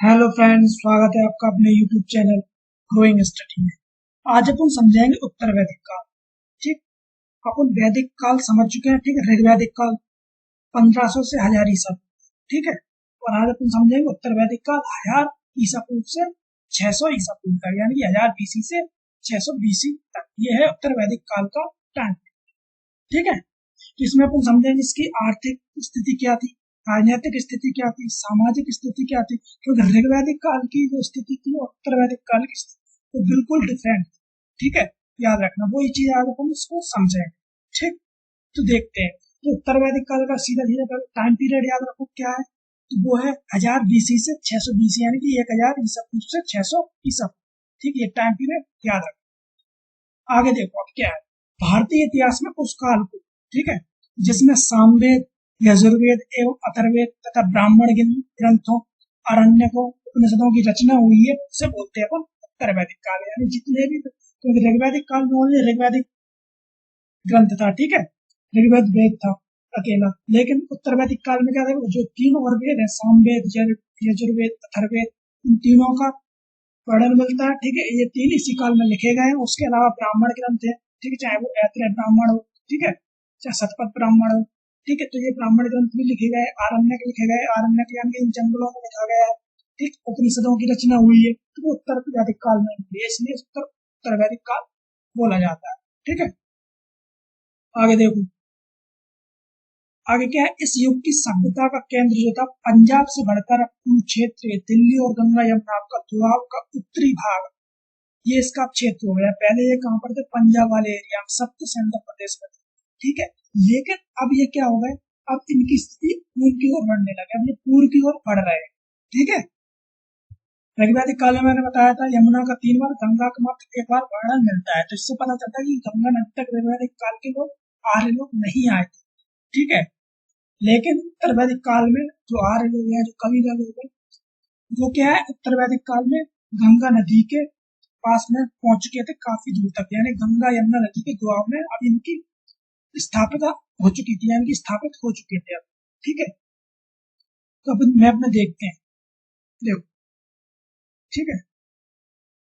Hello friends, स्वागत है आपका अपने यूट्यूब चैनल ग्रोइंग स्टडी में। आज अपन समझेंगे उत्तर वैदिक काल। ठीक, अपन वैदिक काल समझ चुके हैं। ठीक है, ऋग्वैदिक काल 1500 से 1000 ईसा पूर्व। ठीक है, और आज अपन समझेंगे उत्तर वैदिक काल 1000 ईसा पूर्व से 600 ईसा पूर्व तक, यानी कि 1000 बीसी से 600 बीसी तक। ये है उत्तर वैदिक काल का टाइम। ठीक है, तो इसमें अपन समझेंगे इसकी आर्थिक स्थिति क्या थी, राजनीतिक स्थिति क्या थी, सामाजिक स्थिति क्या थी। क्योंकि ऋग्वैदिक काल की जो स्थिति थी और उत्तर वैदिक काल की स्थिति वो बिल्कुल डिफरेंट। ठीक है, याद रखना, वही चीज आज अपन इसको समझेंगे। ठीक, तो देखते हैं। तो उत्तर वैदिक काल का सीधा सीधा टाइम पीरियड याद रखो क्या है। तो वो है 1000 बीसी से 600 बीसी, यानी कि 1000 ईसा पूर्व से 600 ईसा पूर्व। ठीक, ये टाइम पीरियड याद रखो। आगे देखो अब क्या है भारतीय इतिहास में उस काल को। ठीक है, जिसमें सामवेद, यजुर्वेद एवं अथर्ववेद तथा ब्राह्मण ग्रंथों, अरण्यकों, उपनिषदों की रचना हुई है, उसे बोलते हैं अपन उत्तर वैदिक काल। यानी जितने भी, क्योंकि ऋग्वैदिक काल में ओनली ऋग्वैदिक ग्रंथ था। ठीक है, ऋग्वेद वेद था अकेला, लेकिन उत्तर वैदिक काल में क्या था, जो तीन और वेद है, सामवेद, यजुर्वेद, अथर्ववेद, इन तीनों का वर्णन मिलता है। ठीक है, ये तीन इसी काल में लिखे गए हैं। उसके अलावा ब्राह्मण ग्रंथ है। ठीक है, चाहे वो ऐत्रेय ब्राह्मण हो, ठीक है, चाहे शतपथ ब्राह्मण हो। ठीक है, तो ये ब्राह्मण ग्रंथ भी लिखे गए, आरण्यक लिखे गए, आरण्यक यानी इन जंगलों में लिखा गया है। ठीक, उपनिषदों की रचना हुई है, तो वो उत्तर वैदिक काल में हुई है, इसलिए उत्तर वैदिक काल बोला जाता है। ठीक है, आगे देखो। आगे क्या है, इस युग की सभ्यता का केंद्र जो था, पंजाब से बढ़कर कुरुक्षेत्र, दिल्ली और गंगा यमुना का दुआब का उत्तरी भाग, ये इसका क्षेत्र हो गया। पहले ये कहाँ पर थे, पंजाब वाले एरिया में, सप्त सेंटर प्रदेश में थे। ठीक है, लेकिन अब ये क्या हो गए, अब इनकी स्थिति पूर्व की ओर बढ़ने लगे, अब ये पूर्व की ओर बढ़ रहे हैं। ठीक है, ऋग्वैदिक काल में मैंने बताया था यमुना का 3 बार, गंगा का मात्र 1 बार वर्णन मिलता है। तो इससे पता चलता है कि गंगा नदी तक ऋग्वैदिक काल के लोग आर्य लोग नहीं आए थे। ठीक है, लेकिन उत्तर वैदिक काल में जो आर्य लोग हैं, जो कबीला लोग हैं, वो क्या है, उत्तर वैदिक काल में गंगा नदी के पास में पहुंच चुके थे काफी दूर तक, यानी गंगा यमुना नदी के दुआब में अब इनकी स्थापित हो चुकी थी, यानी कि स्थापित हो चुके थे अब। ठीक है, तो अब मैप में देखते हैं। देखो, ठीक है,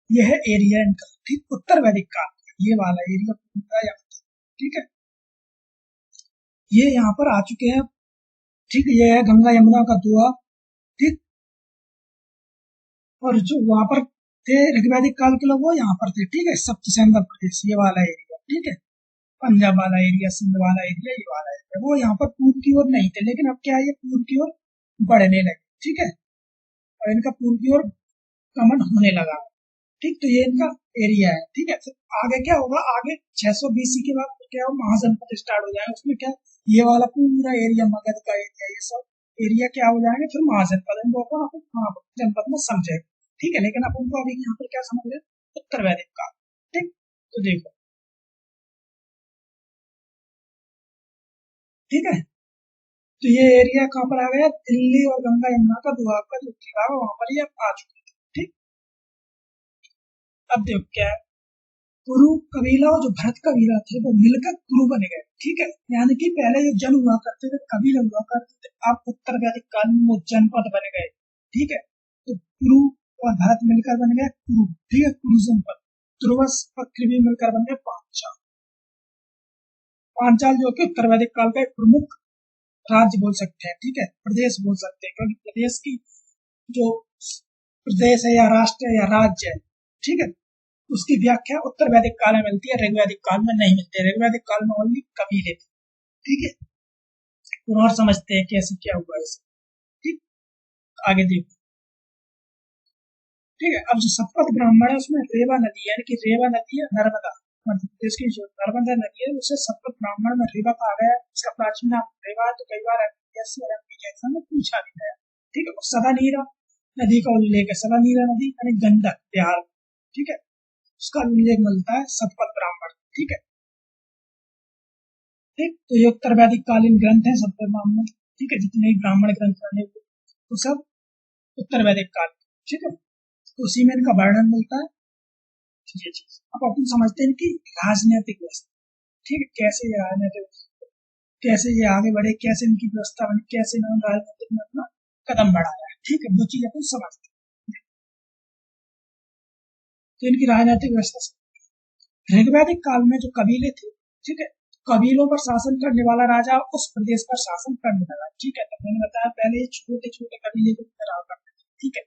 यह है एरिया इनका। ठीक, उत्तर वैदिक काल ये वाला एरिया पूरा यहाँ। ठीक है, ये यहाँ पर आ चुके हैं। ठीक, ये है गंगा यमुना का दुआब। ठीक, और जो वहां पर थे ऋग्वैदिक काल के लोग, वो यहाँ पर थे। ठीक है, सप्त सेंद्र प्रदेश ये वाला एरिया। ठीक है, पंजाब वाला एरिया, सिंध वाला एरिया, ये वाला एरिया, वो यहाँ पर पूर्व की ओर नहीं थे, लेकिन अब क्या है, ये पूर्व की ओर बढ़ने लगे। ठीक है, और इनका पूर्व की ओर गमन होने लगा। ठीक, तो ये इनका एरिया है। ठीक है, फिर आगे क्या होगा, आगे 600 बीसी के बाद क्या हो, महाजनपद स्टार्ट हो जाएगा। उसमें क्या, ये वाला पूरा एरिया, मगध का एरिया, ये सब एरिया क्या हो जाएंगे, फिर महाजनपद। इनको अपन महाजनपद में समझेंगे। ठीक है, लेकिन अपन को अभी यहाँ पर क्या समझ रहे हैं, उत्तर वैदिक काल। ठीक, तो देखो। ठीक है, तो ये एरिया कहाँ पर आ गया, दिल्ली और गंगा यमुना का दुआब का जो भाग है, वहां पर ये आ चुके थे। ठीक, अब देखो क्या है, कुरु कबीला और जो भरत कबीला थे वो मिलकर कुरु बन गए। ठीक है, यानी कि पहले ये जन हुआ करते थे, कबीला हुआ करते थे, अब उत्तर वैदिक काल में वो जनपद बन गए। ठीक है, तो कुरु और भरत मिलकर बन गए कुरु। ठीक है, कुरु जनपद। तुर्वस पक्र भी मिलकर बन गए पांचाल। पांचाल जो कि उत्तर वैदिक काल का एक प्रमुख राज्य बोल सकते हैं। ठीक है, प्रदेश बोल सकते हैं, क्योंकि प्रदेश की जो प्रदेश है या राष्ट्र है या राज्य है, ठीक है, उसकी व्याख्या उत्तर वैदिक काल में मिलती है, ऋग्वैदिक काल में नहीं मिलती है। ऋग्वैदिक काल में ओनली कबीले थे। ठीक है, तो और समझते हैं कैसे क्या हुआ इसे। ठीक, आगे देखो। ठीक है, अब जो सतपथ ब्राह्मण है उसमें रेवा नदी, यानी कि रेवा नदी है नर्मदा, मध्य प्रदेश की जो नर्मदा नदी है उसे सतपथ ब्राह्मण में रेवा कहा गया है। इसका प्राचीन नाम रेवा है, तो कई बार एग्जाम में पूछा भी गया। ठीक है, सदा नीरा नदी का उल्लेख है, सदा नीरा नदी यानी गंडक बिहार। ठीक है, उसका उल्लेख मिलता है सतपथ ब्राह्मण। ठीक है, ठीक, तो ये उत्तर वैदिक कालीन ग्रंथ है सतपथ ब्राह्मण। ठीक है, जितने भी ब्राह्मण ग्रंथ बने वो सब उत्तर वैदिक काल। ठीक है, तो उसी में इनका वर्णन मिलता है। ये चीज अब अपन समझते हैं कि राजनीतिक व्यवस्था। ठीक है, कैसे ये राजनीतिक, कैसे ये आगे बढ़े, कैसे इनकी व्यवस्था बनी, कैसे इन्होंने राजनीतिक में अपना कदम बढ़ाया है। ठीक है, वो चीज अपन समझते हैं। तो इनकी राजनीतिक व्यवस्था। ऋग्वैदिक काल में जो कबीले थे, ठीक है, कबीलों पर शासन करने वाला राजा उस प्रदेश पर शासन करने लगा, ठीक है। तो मैंने बताया पहले ये छोटे छोटे कबीले को रहा करते थे, ठीक है।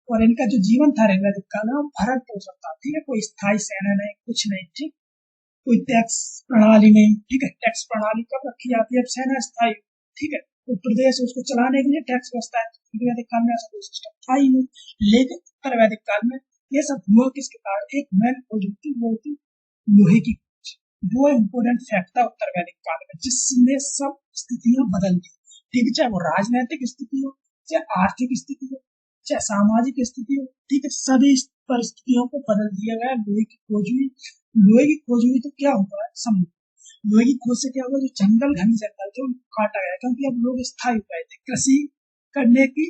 और इनका जो जीवन था ऋग्वैदिक काल में वो भरण पोषण था, ठीक है। कोई स्थायी सेना नहीं, कुछ नहीं, ठीक। कोई टैक्स प्रणाली नहीं, ठीक है। टैक्स प्रणाली कब रखी जाती है? अब सेना स्थायी, ठीक है। तो प्रदेश उसको चलाने के लिए टैक्स व्यवस्था है। ऋग्वैदिक काल में ऐसा कोई सिस्टम था ही नहीं। लेकिन उत्तर वैदिक काल में ये सब हुआ किसके कारण? एक मेन खोज होती, वो होती लोहे की खोज। वो इम्पोर्टेंट फैक्ट था उत्तर वैदिक काल में, जिसमें सब स्थितियां बदल दी, ठीक है। चाहे वो राजनीतिक स्थिति हो, चाहे आर्थिक स्थिति हो, चाहे सामाजिक स्थिति हो, ठीक है। सभी परिस्थितियों को बदल दिया गया लोहे की खोज हुई। लोहे की खोज हुई तो क्या हुआ है समझो। लोहे की खोज से क्या हुआ? जो जंगल, घने जंगल थे उनको काटा गया, क्योंकि अब लोग स्थायी हो गए थे। कृषि करने की,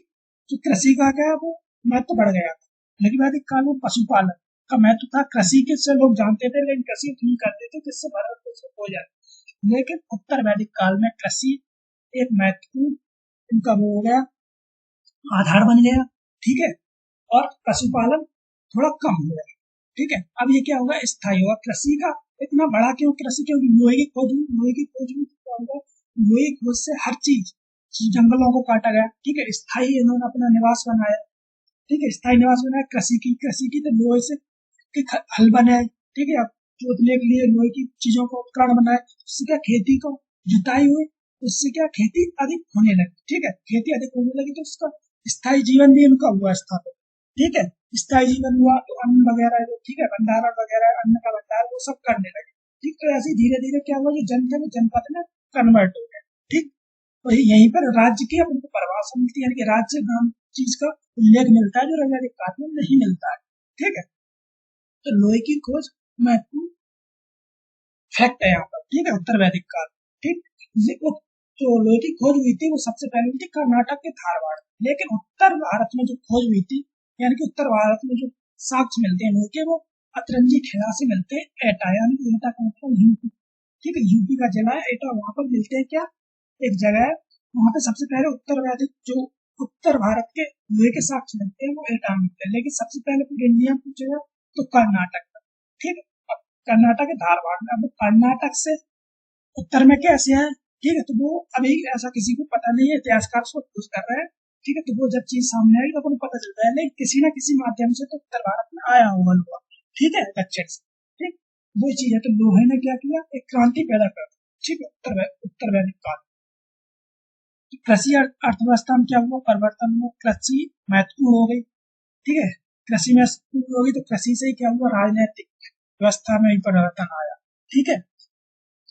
जो कृषि का क्या वो महत्व बढ़ गया था। लेकिन वैदिक काल में पशुपालन का महत्व था। कृषि के से लोग जानते थे, लेकिन कृषि नहीं करते थे, जिससे भारत पोषण हो जाए। लेकिन उत्तर वैदिक काल में कृषि एक महत्वपूर्ण इनका वो हो गया, आधार बन गया, ठीक है। और पशुपालन थोड़ा कम हो गया, ठीक है। अब ये क्या होगा? स्थायी होगा। कृषि का इतना बड़ा क्यों कृषि? क्योंकि लोहे की खोज हुई। लोहे की खोज हुई तो क्या होगा? लोहे की खोज से हर चीज, जंगलों को काटा गया, ठीक है। स्थायी इन्होंने अपना निवास बनाया, ठीक है। स्थायी निवास बनाया। कृषि की तो लोहे से हल बनाए, ठीक है। अब जोतने के लिए लोहे की चीजों को उपकरण बनाए, उससे क्या खेती को जुताई हुई, उससे क्या खेती अधिक होने लगी, ठीक है। खेती अधिक होने लगी तो उसका स्थायी जीवन भी उनका हुआ स्थापित, ठीक है। स्थायी जीवन हुआ तो अन्न वगैरह, ठीक है, भंडारण वगैरह, अन्न का भंडार वो सब करने लगे, ठीक। तो ऐसे धीरे धीरे क्या हुआ? जो जनपद जनपद में कन्वर्ट हो गया, ठीक। तो यहीं पर राज्य की अपने परिभाषा मिलती है, यानी कि राज्य नाम चीज का उल्लेख मिलता है, जो ऋग्वैदिक काल में नहीं मिलता है, ठीक है। तो लोहे की खोज महत्वपूर्ण फैक्ट है यहाँ पर, ठीक है, उत्तर वैदिक काल, ठीक। जो लोहे की खोज हुई थी वो सबसे पहले हुई थी कर्नाटक के धारवाड़। लेकिन उत्तर भारत में जो खोज हुई थी, यानी कि उत्तर भारत में जो साक्ष्य मिलते हैं लोहे के, वो अतरंजी खेड़ा से मिलते हैं। एटा, यानी कि एटा का मतलब यूपी, ठीक है। यूपी का जिला है एटा, वहां पर मिलते हैं क्या? एक जगह है, वहां पे सबसे पहले उत्तर वैदिक जो उत्तर भारत के लोहे के साक्ष्य मिलते हैं वो एटा में मिलते हैं। लेकिन सबसे पहले पूरे इंडिया में पूछेगा तो कर्नाटक में, ठीक है। कर्नाटक के धारवाड़ में। अब कर्नाटक से उत्तर में कैसे है, ठीक है। तो वो अभी ऐसा किसी को पता नहीं है, इतिहासकार उसको खोज कर रहे हैं, ठीक है। तो वो जब चीज सामने आएगी तो अपन पता चलता है, लेकिन किसी ना किसी माध्यम से तो उत्तर भारत में आया होगा लोहा, ठीक है, दक्षिण से, ठीक। वो चीज है। तो लोहे ने क्या किया? एक क्रांति पैदा कर दी, ठीक है, उत्तर वैदिक काल। कृषि अर्थव्यवस्था में क्या हुआ? परिवर्तन हुआ। कृषि महत्वपूर्ण हो गई, ठीक है। कृषि में होगी तो कृषि से ही क्या हुआ? राजनीतिक व्यवस्था में ही परिवर्तन आया, ठीक है।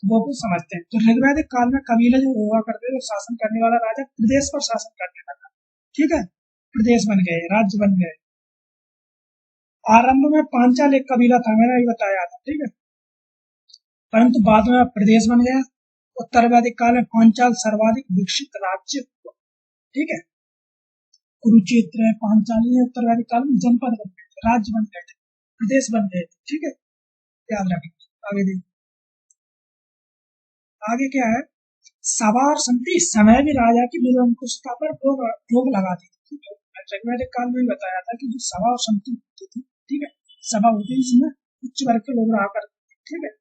वो कुछ समझते हैं। तो ऋग्वैदिक काल में कबीले जो हुआ करते थे, शासन करने वाला राजा प्रदेश पर शासन करने लगा, ठीक है। प्रदेश बन गए, राज्य बन गए। आरंभ में पांचाल एक कबीला था, मैंने अभी बताया था, ठीक है। परंतु बाद में प्रदेश बन गया। उत्तर वैदिक काल में पांचाल सर्वाधिक विकसित राज्य हुआ, ठीक है। कुरुक्षेत्र, पांचाली उत्तर वैदिक काल में जनपद बन गए थे, राज्य बन गए थे, प्रदेश बन गए थे, ठीक है। याद रखिए। आगे देखिए, आगे क्या है? सभा और समिति इस समय भी राजा की निरंकुशता पर रोक लगाती थी, ठीक है। ऋग्वैदिक काल में भी बताया था कि जो सभा और समिति होती थी, ठीक है, सभा होती थी जिसमें उच्च वर्ग के लोग रहा करते थे, ठीक है।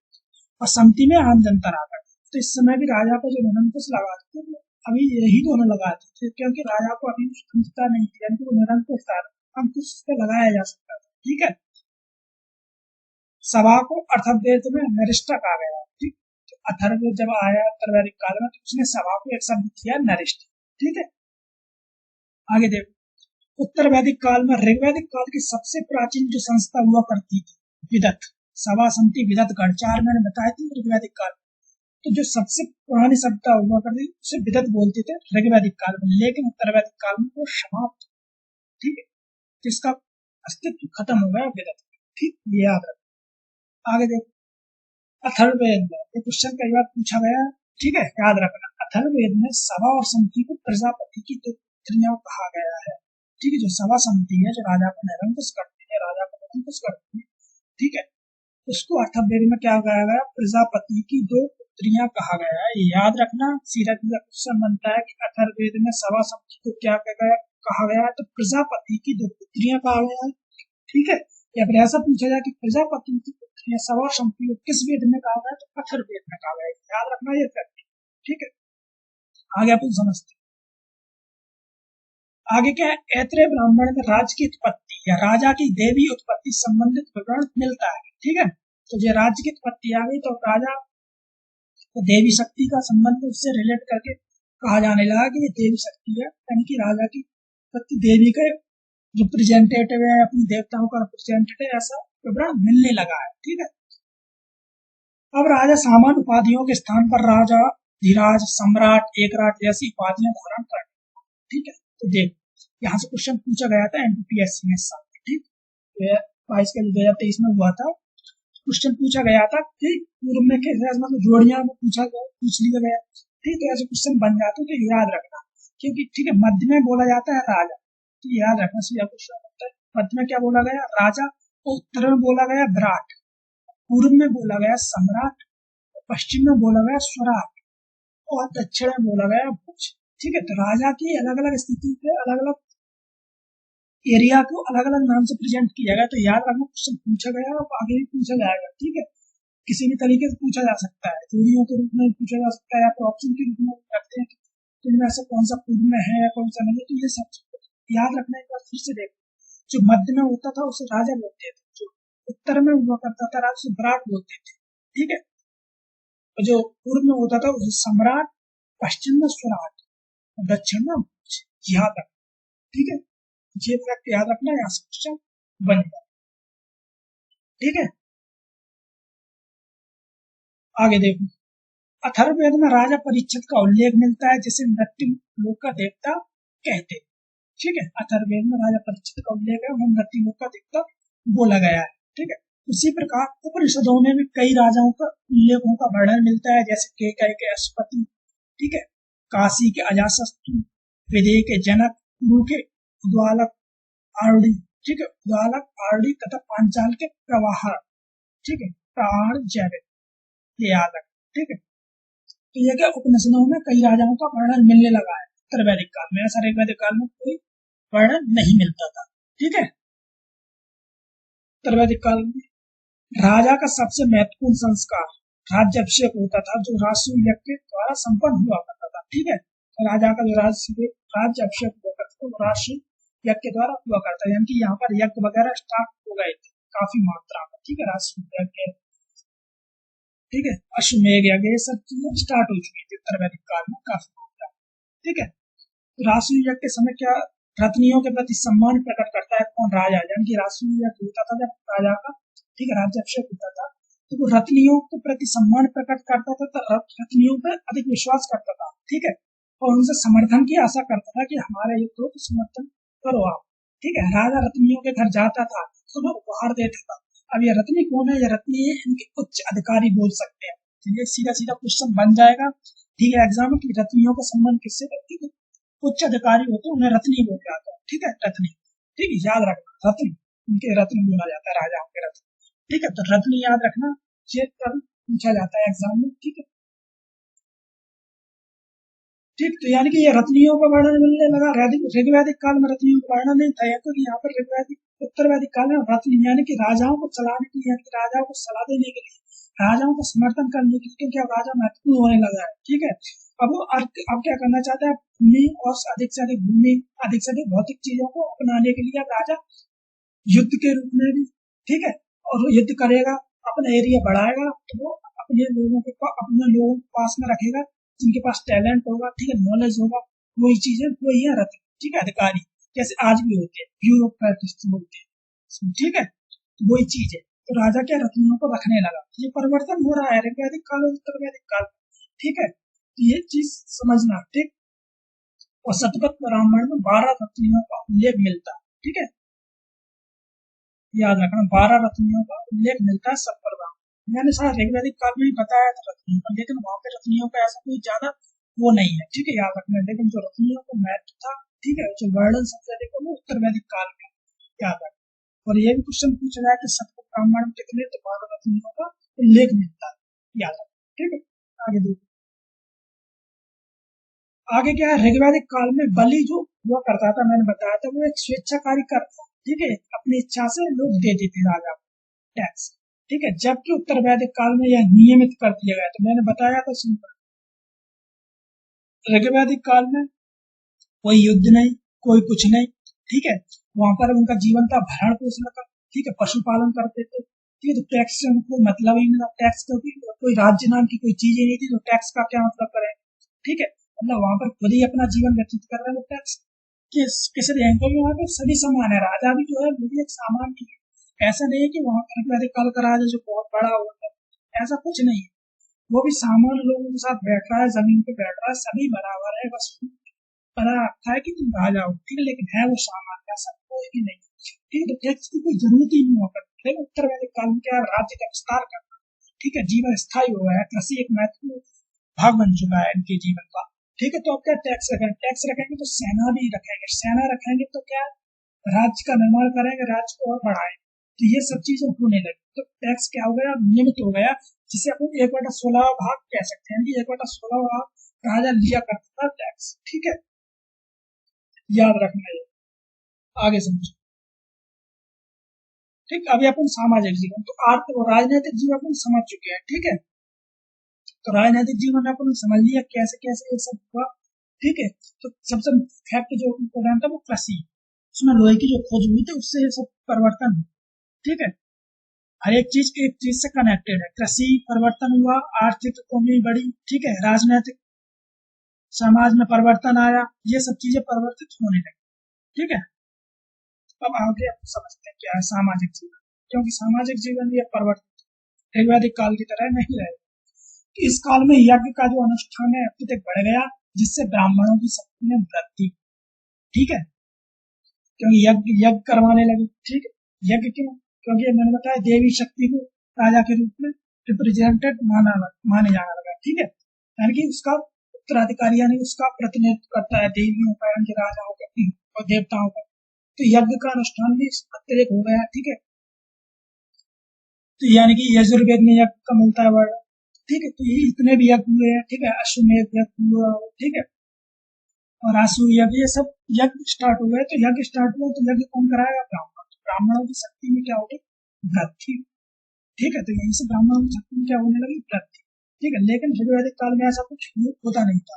और समिति में आम जनता रहा करती थी। तो इस समय भी राजा को जो निरंकुश लगाते थे, वो अभी यही दोनों लगाते थे, क्योंकि राजा को अभी स्वतंत्रता नहीं थी, यानी कि वो निरंकुश था, अंकुश पे लगाया जा सकता था, ठीक है। सभा को अर्थवेद में नरिष्ठा कहा गया, ठीक। तो अथर्ववेद जब आया उत्तर वैदिक काल में, तो उसने सभा को एक शब्द किया नरिष्ठ, ठीक है। आगे देखो, उत्तर वैदिक काल में ऋग्वैदिक काल की सबसे प्राचीन जो संस्था हुआ करती थी, विदत सभा, समिति, विदत गण, चार मैंने बताए थे ऋग्वैदिक काल में। तो जो सबसे पुरानी सभ्यता हुआ करती थी उसे विदत बोलते थे ऋग्वैदिक काल में। लेकिन उत्तर वैदिक काल में वो समाप्त, ठीक है, जिसका अस्तित्व खत्म हो गया विदत, ठीक। ये याद रखो। आगे देखो, अथर्ववेद में ये क्वेश्चन कई बार पूछा गया, ठीक है, याद रखना। अथर्ववेद में सभा और समिति को प्रजापति की दो पुत्रियां कहा गया है, ठीक है। जो सभा समिति है, जो राजा को निरंकुश करती है, राजा को निरंकुश करती है, ठीक है, उसको अथर्ववेद में क्या कहा गया? प्रजापति की दो पुत्रियां कहा गया है। ये याद रखना। सीरत में क्वेश्चन बनता है कि अथर्ववेद में सभा समिति को क्या कहा गया है? तो प्रजापति की दो पुत्रियां कहा गया है, ठीक है। या फिर ऐसा पूछा जाए कि प्रजापति की पुत्री या सवा शंकु किस वेद में कहा गया, तो अथर्ववेद में कहा गया। याद रखना ये फैक्ट। ठीक है, आगे अपन समझते हैं। आगे क्या है, ऐत्रेय ब्राह्मण में राज की उत्पत्ति या राजा की देवी उत्पत्ति संबंधित विवरण मिलता है। ठीक है, तो जो राज्य की उत्पत्ति आ गई तो राजा को देवी शक्ति का संबंध उससे रिलेट करके कहा जाने लगा कि ये देवी शक्ति है, यानी कि राजा की शक्ति देवी का रिप्रेजेंटेटिव है, अपनी देवताओं का रिप्रेजेंटेटिव, ऐसा विवरण मिलने लगा है। ठीक है, अब राजा सामान्य उपाधियों के स्थान पर राजा, धीराज, सम्राट, एकराट जैसी उपाधियां धारण कर। ठीक है, तो देख यहाँ से क्वेश्चन पूछा गया था एनपीपीएससी में इस साल। ठीक, 2022 में हुआ था। क्वेश्चन पूछा गया था कि पूर्व में कैसे, मतलब जोड़ियां में पूछ लिया गया। ठीक है, ऐसे क्वेश्चन बन जाते तो याद रखना, क्योंकि ठीक है मध्य में बोला जाता है राजा, तो याद रखना सीधा क्वेश्चन होता है। मध्य में क्या बोला गया, राजा, उत्तर में बोला गया विराट, पूर्व में बोला गया सम्राट, पश्चिम में बोला गया स्वराट, और दक्षिण में बोला गया भोज। ठीक है, तो राजा की अलग अलग स्थिति पे अलग अलग एरिया को अलग अलग नाम से प्रेजेंट किया गया। तो याद रखना क्वेश्चन पूछा गया और आगे भी पूछा जाएगा। ठीक है, किसी भी तरीके से पूछा जा सकता है, जोड़ियों के रूप में पूछा जा सकता है, या फिर ऑप्शन के रूप में रखते हैं तो इनमें ऐसा कौन सा पूर्व में है या कौन सा नहीं है, तो ये सब याद रखना। एक बार फिर से देखो, जो मध्य में होता था उसे राजा बोलते थे, जो उत्तर में हुआ करता था राजा उसे विराट बोलते थे। ठीक है, और जो पूर्व में होता था उसे सम्राट, पश्चिम में स्वराट, दक्षिण में भोज। याद रखना। ठीक है, ये फैक्ट याद रखना, यहाँ से क्वेश्चन बन गया। ठीक है, आगे देखो, अथर्ववेद में राजा परीक्षित का उल्लेख मिलता है, जिसे मृत्यु लोक का देवता कहते हैं। ठीक है, अथर्ववेद में राजा परीक्षित का उल्लेख है, उन्हें मृत्यु लोक का देवता बोला गया है। ठीक है, उसी प्रकार उपनिषदों में भी कई राजाओं का उल्लेखों का वर्णन मिलता है, जैसे केकय के अश्वपति, ठीक है, काशी के अजातशत्रु, विदेह के जनक, कुरु के उद्वालक आरडी, ठीक है, उद्वालक आरडी तथा पांचाल के प्रवाहर। ठीक है, प्राण जैविक, ये याद रख। ठीक है, तो ये क्या उपनिषदों में कई राजाओं का वर्णन मिलने लगा है उत्तर वैदिक काल में, ऐसा ऋग्वैदिक काल में कोई वर्णन नहीं मिलता था। ठीक है, उत्तर वैदिक काल में राजा का सबसे महत्वपूर्ण संस्कार राज्याभिषेक होता था, जो राजसूय यज्ञ के द्वारा संपन्न हुआ करता था। ठीक है, तो राजा का जो राज्याभिषेक हुआ करता था वो राजसूय यज्ञ के द्वारा हुआ करता है, यानी कि यहाँ पर यज्ञ वगैरह स्टार्ट हो गए थे काफी मात्रा में। ठीक है, राजसूय यज्ञ, ठीक है, अश्वमेध यज्ञ, ये सब चीजें स्टार्ट हो चुकी थी उत्तर वैदिक काल में काफी मात्रा। ठीक है, तो राजसूय यज्ञ के समय क्या रत्नियों के प्रति सम्मान प्रकट करता है कौन, राजा, यानी कि राजसूय यज्ञ होता था जब राजा का, ठीक है, राज्याभिषेक होता था, तो वो रत्नियों के प्रति सम्मान प्रकट करता था, तो रत्नियों पर अधिक विश्वास करता था। ठीक है, और उनसे समर्थन की आशा करता था कि हमारा युद्ध हो तो समर्थन करो आप। ठीक है, राजा रत्नियों के घर जाता था तो वह उपहार देता था। अब ये रत्नी कौन है, ये रत्नी इनके उच्च अधिकारी बोल सकते हैं। ये सीधा सीधा क्वेश्चन बन जाएगा। ठीक है, एग्जाम में कि रत्नियों का संबंध किससे करती है, उच्च अधिकारी होते हैं उन्हें रत्नी बोला जाता है। ठीक है, रत्नी, ठीक है, याद रखना, रत्न, उनके रत्न बोला जाता है, राजाओं के रत्न। ठीक है, तो रत्न याद रखना, ये कल पूछा जाता है एग्जाम में। ठीक है, ठीक, तो यानी कि ये रत्नियों का वर्णन मिलने लगा। ऋग्वैदिक काल में रत्नियों का वर्णन नहीं था, क्योंकि यहाँ पर ऋग्वैदिक उत्तर वैदिक काल में रत्न यानी कि राजाओं को चलाने के लिए, यानी कि राजाओं को सलाह देने के लिए, राजाओं का समर्थन करने के लिए, क्योंकि अब राजा महत्वपूर्ण होने लगा है। ठीक है, अब वो अब क्या करना चाहता है, भूमि और अधिक से अधिक भूमि, अधिक से अधिक भौतिक चीजों को अपनाने के लिए अब राजा युद्ध के रूप में भी, ठीक है, और युद्ध करेगा, अपना एरिया बढ़ाएगा, तो वो अपने लोगों के पास में रखेगा जिनके पास टैलेंट होगा, ठीक है, नॉलेज होगा, वही चीजें वही है रत्न। ठीक है, अधिकारी जैसे आज भी होते हैं, ब्यूरोक्रेटिस्ट बोलते हैं। ठीक है, तो वही चीज है, तो राजा क्या रत्नों को रखने लगा। ये परिवर्तन हो रहा है ऋग्वैदिक काल और उत्तर वैदिक काल। ठीक है, तो ये चीज समझना। ठीक, और शतपथ ब्राह्मण में 12 रत्नों का उल्लेख मिलता है। ठीक है, याद रखना 12 रत्नियों का उल्लेख मिलता है सब पर। मैंने शायद ऋग्वैदिक काल में ही बताया था रत्नियों का, लेकिन वहां पे रत्नियों का ऐसा कोई ज्यादा वो नहीं है। ठीक है, याद रखना, लेकिन जो रत्नियों का महत्व था, ठीक है, जो वर्णन सबसे अधिक वो उत्तर वैदिक काल में, याद रखना। और ये भी क्वेश्चन पूछा जाए कि सतपथ ब्राह्मण में कितने, तो 12 रत्नियों का उल्लेख मिलता है, याद रखना। ठीक है, आगे देखो, आगे क्या है, ऋग्वैदिक काल में बलि जो हुआ करता था, मैंने बताया था, वो एक स्वेच्छाकारी कर्म था। ठीक है, अपने अपनी इच्छा से लोग देते थे राजा को टैक्स, ठीक है। जबकि उत्तर वैदिक काल में यह नियमित कर दिया गया। तो मैंने बताया था सिंपल, ऋग्वैदिक काल में कोई युद्ध नहीं, कोई कुछ नहीं, ठीक है। वहां पर उनका जीवन का भरण पोषण का, ठीक है, पशुपालन करते थे, ठीक है। तो टैक्स से उनको मतलब ही नहीं था। टैक्स का कोई राज्य नाम की कोई चीज ही नहीं थी, तो टैक्स का क्या मतलब करें, ठीक है। मतलब वहां पर खुद ही अपना जीवन व्यतीत कर रहे हैं टैक्स किस रैंक में, वहाँ पे सभी समान है। राजा भी जो है वो भी एक सामान्य है। ऐसा नहीं है कि वहां पर ऋग्वैदिक काल का राजा जो बहुत बड़ा होता है, ऐसा कुछ नहीं है। वो भी सामान्य लोगों के साथ बैठ रहा है, जमीन पे बैठ रहा है, सभी बराबर है। बस बड़ा अच्छा है कि तुम राजा हो, ठीक है, लेकिन है वो सामान्य, सब कोई भी नहीं, ठीक है। तो टैक्स की कोई जरूरत ही नहीं हुआ करती है। उत्तर वैदिक काल में क्या है, राज्य का विस्तार करना, ठीक है, जीवन स्थायी हो गया है, कृषि एक महत्वपूर्ण भाग बन चुका है इनके जीवन का, ठीक है। तो अब क्या टैक्स रखेंगे, टैक्स रखेंगे तो सेना भी रखेंगे, सेना रखेंगे तो क्या राज्य का निर्माण करेंगे, राज्य को और बढ़ाएंगे। तो ये सब चीजें होने लगी, तो टैक्स क्या हो गया, नियमित हो गया, जिसे अपन 1/16 भाग कह सकते हैं कि 1/16 भाग राजा लिया करता था टैक्स, ठीक है। याद रखना है, आगे समझो, ठीक। अभी अपन सामाजिक जीवन, तो आर्थिक और राजनीतिक जीवन अपन समझ चुके हैं, ठीक है। तो राजनीतिक जीवन अपन समझ लिया कैसे कैसे ये सब हुआ, ठीक है। तो सबसे फैक्ट जो इम्पोर्टेंट है वो कृषि, उसमें लोहे की जो खोज हुई थी उससे ये सब परिवर्तन हुआ, ठीक है। हर एक चीज से कनेक्टेड है। कृषि परिवर्तन हुआ, आर्थिक इकोनॉमी बढ़ी, ठीक है, राजनीतिक समाज में परिवर्तन आया, ये सब चीजें परिवर्तित होने लगी, ठीक है। अब आगे आप समझते हैं क्या है सामाजिक जीवन, क्योंकि सामाजिक जीवन भी परिवर्तित ऋग्वैदिक काल की तरह नहीं रहे। इस काल में यज्ञ का जो अनुष्ठान है अत्यधिक बढ़ गया, जिससे ब्राह्मणों की शक्ति में वृद्धि, ठीक है, क्योंकि यज्ञ यज्ञ करवाने लगे, ठीक है। यज्ञ क्यों, क्योंकि मैंने बताया देवी शक्ति को राजा के रूप में रिप्रेजेंटेड माने जाने लगा, ठीक है। यानी कि उसका उत्तराधिकारी, यानी उसका प्रतिनिधित्व करता है देवियों का, यानी राजाओं का और देवताओं का। तो यज्ञ का अनुष्ठान भी अत्यधिक हो गया, ठीक है। तो यानी कि यजुर्वेद में यज्ञ का मिलता है वर्ड, ठीक है। तो ये इतने भी यज्ञ हुए हैं, ठीक है, अश्वमेध यज्ञ हुआ, ठीक है, और आसु यज्ञ, ये सब यज्ञ स्टार्ट हो गए। तो यज्ञ स्टार्ट हुआ तो यज्ञ कौन कराएगा, ब्राह्मण। तो ब्राह्मणों की शक्ति में क्या होगी, वृद्धि, ठीक है। तो यहीं से ब्राह्मणों की शक्ति में क्या होने लगी, वृद्धि, ठीक है। लेकिन ऋग्वैदिक काल में ऐसा कुछ होता नहीं था,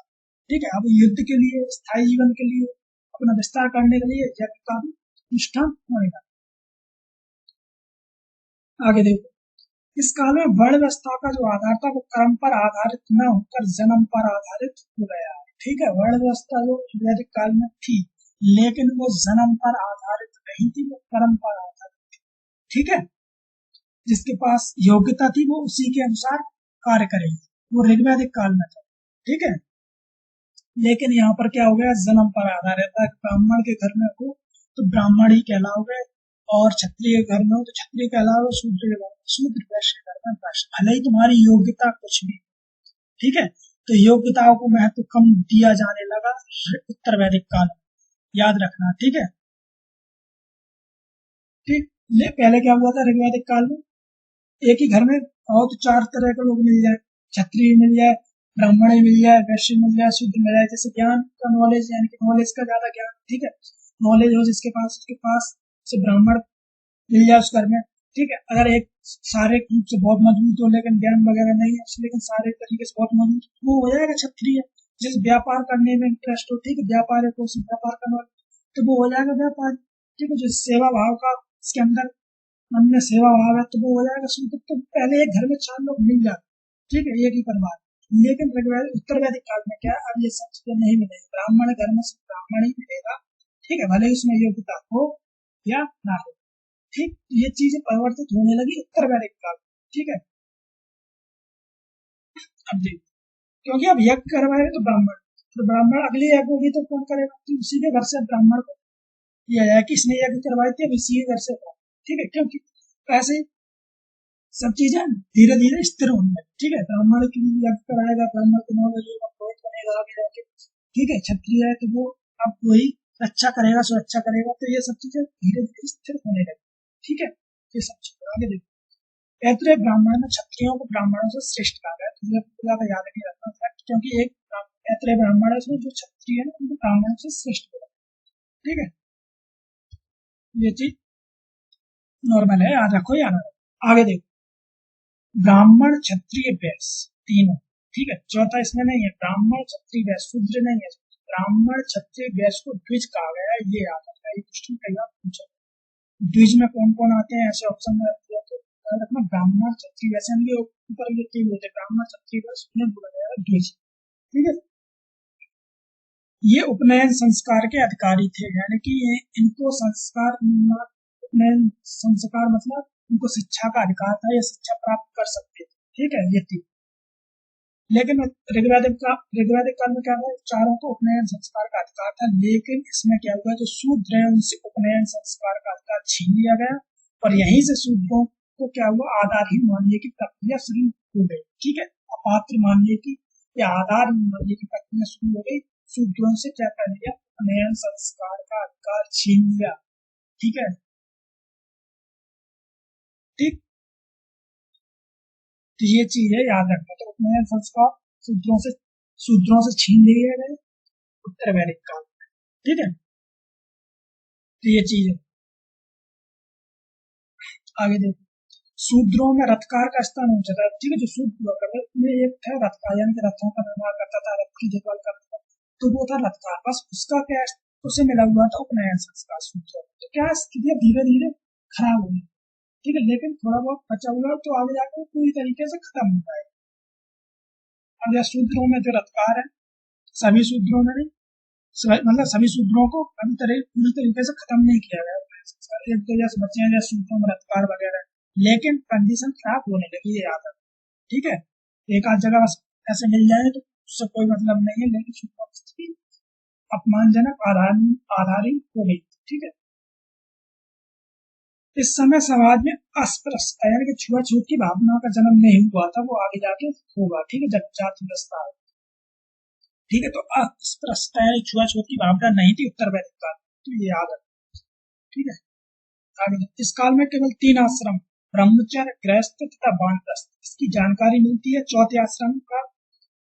ठीक है। अब युद्ध के लिए, स्थायी जीवन के लिए, अपना विस्तार करने के लिए यज्ञ का भी अनुष्ठान होने लगा। आगे देखो, इस काल में वर्ण व्यवस्था का जो आधार था वो कर्म पर आधारित न होकर जन्म पर आधारित हो गया है, ठीक है। वर्ण व्यवस्था जो वैदिक काल में थी, लेकिन वो जन्म पर आधारित नहीं थी, वो कर्म पर आधारित थी, ठीक है। जिसके पास योग्यता थी वो उसी के अनुसार कार्य करेगी, वो ऋग्वैदिक काल में था, ठीक है। लेकिन यहाँ पर क्या हो गया, जन्म पर आधारित है। ब्राह्मण के घर में हो तो ब्राह्मण ही कहलाओगे, और क्षत्रिय घर में हो तो क्षत्रिय कहलाओगे, शूद्र के घर में शूद्र, वैश्य घर में वैश्य, भले ही तुम्हारी योग्यता कुछ भी, ठीक है। तो योग्यताओं को महत्व कम दिया जाने लगा उत्तर वैदिक काल में, याद रखना, ठीक है। ठीक, पहले क्या हुआ था ऋग्वैदिक काल में, एक ही घर में और तो 4 तरह के लोग मिल जाए, क्षत्रिय मिल जाए, ब्राह्मण मिल जाए, वैश्य मिल जाए, शूद्र मिल जाए। जैसे ज्ञान का नॉलेज, यानी कि नॉलेज का ज्यादा ज्ञान, ठीक है, नॉलेज हो जिसके पास, उसके पास से ब्राह्मण मिल जाए उस घर में, ठीक है। अगर एक शारीरिक रूप से बहुत मजबूत हो लेकिन ज्ञान वगैरह नहीं है, लेकिन शारीरिक तरीके से बहुत मजबूत, वो हो जाएगा क्षत्रिय। जिस व्यापार करने में इंटरेस्ट हो, ठीक है, व्यापार है तो उसे व्यापार करना, तो वो हो जाएगा व्यापार, ठीक है। जो सेवा भाव का इसके अंदर मन में सेवा भाव है तो वो हो जाएगा शूद्र। तो पहले एक घर में 4 लोग मिल जाते, ठीक है, एक ही परिवार। लेकिन उत्तर वैदिक काल में क्या, अब ये सब चीजें नहीं मिलेगी, ब्राह्मण घर में सिर्फ ब्राह्मण ही मिलेगा, ठीक है, भले ही उसमें योग्यता हो या ना हो, ठीक। ये चीजें परिवर्तित होने लगी उत्तर वैदिक काल, ठीक है। अब देखो, क्योंकि अब यज्ञ करवाएगा तो ब्राह्मण, तो ब्राह्मण अगली यज्ञ होगी तो कौन करेगा, तो उसी के घर से ब्राह्मण को किया जाए, किसने यज्ञ करवाई थी, अब इसी के घर से होगा, ठीक है। क्योंकि ऐसे सब चीजें धीरे धीरे स्थिर होने लगी, ठीक है। ब्राह्मण की यज्ञ कराएगा, ब्राह्मण को नॉलेज होगा, पुरोहित बनेगा आगे जाके, ठीक है। क्षत्रिय है तो वो अब वही रक्षा करेगा, सुरक्षा करेगा। तो ये सब चीजें धीरे धीरे स्थिर होने लगी, ठीक है। ये सब चीजें आगे देखो, ऐत्रेय ब्राह्मण में क्षत्रियों को ब्राह्मणों से श्रेष्ठ कहा गया। तो ये ज्यादा याद नहीं रखना फैक्ट, क्योंकि एक ऐत्रेय ब्राह्मण है उसमें जो क्षत्रिय है उनको ब्राह्मणों से श्रेष्ठ कहा, ठीक है, ये चीज नॉर्मल है, याद रखो याद रखो। आगे देखो, ब्राह्मण क्षत्रिय वैश्य तीनों, ठीक है। चौथा इसमें नहीं है, ब्राह्मण क्षत्रिय वैश्य, शूद्र नहीं है। ब्राह्मण क्षत्रिय वैश्य को द्विज कहा गया है, ये याद रखना, ये क्वेश्चन कई बार पूछा। द्विज में कौन कौन आते हैं ऐसे ऑप्शन में रखिए, तो याद रखना ब्राह्मण क्षत्रिय वैश्य, इनके ऊपर ये तीन होते हैं, ब्राह्मण क्षत्रिय वैश्य, उन्हें बोला जाएगा द्विज, ठीक है। ये उपनयन संस्कार के अधिकारी थे, यानी कि ये इनको संस्कार, उपनयन संस्कार मतलब इनको शिक्षा का अधिकार था, ये शिक्षा प्राप्त कर सकते थे, ठीक है। ये थी, लेकिन ऋग्वैदिक काल में क्या हुआ, चारों को उपनयन संस्कार का अधिकार था, लेकिन इसमें क्या हुआ, जो शूद्र है उनसे उपनयन संस्कार का अधिकार छीन लिया गया, और यहीं से शूद्रों को क्या हुआ, आधारहीन मानने की प्रक्रिया शुरू हो गई, ठीक है। अपात्र मानने की या आधारहीन मानने की प्रक्रिया शुरू हो गई, शूद्रों से क्या कर लिया, उपनयन संस्कार का अधिकार छीन लिया, ठीक है। ठीक, तो ये चीज है, याद रखना। तो उपनयन संस्कार शूद्रों से छीन लिए गए उत्तर वैदिक काल में, ठीक है। तो ये चीज है। आगे देखो, शूद्रों में रथकार का स्थान ऊंचा था, ठीक है। जो शूद्र हुआ करता में एक था रथकार, यानी कि रथों का निर्माण करता था, रथ की देखभाल करता था, तो वो था रथकार। बस उसका क्या, उसे मिला हुआ था उपनयन संस्कार शूद्रों, तो क्या स्थितियां धीरे धीरे खराब हुई, ठीक है। लेकिन थोड़ा बहुत बचा हुआ तो आगे जाकर पूरी तरीके से खत्म हो जाएगा। अब यह शूद्रों में जो रथकार है, सभी शूद्रों में नहीं, मतलब सभी शूद्रों को पूरी तरीके से खत्म नहीं किया गया, एक दो जैसे बच्चे हैं जैसे शूद्रों में रथकार वगैरह, लेकिन कंडीशन खराब होने लगी है, याद है, ठीक है। एक आध जगह बस ऐसे मिल जाए तो उससे कोई मतलब नहीं है, लेकिन शूद्रों की स्थिति अपमानजनक आधारित हो गई, ठीक है। इस समय समाज में अस्पृश्यता यानी कि छुआछूत की भावना का जन्म नहीं हुआ था, वो आगे जाके होगा, ठीक है, जब जाति व्यवस्था है, ठीक है। तो अस्पृश्यता यानी छुआछूत की भावना नहीं थी उत्तर वैदिक काल में, तो ये याद है, ठीक है। आगे इस काल में केवल 3 आश्रम, ब्रह्मचर्य, गृहस्थ तथा वानप्रस्थ, इसकी जानकारी मिलती है। चौथे आश्रम का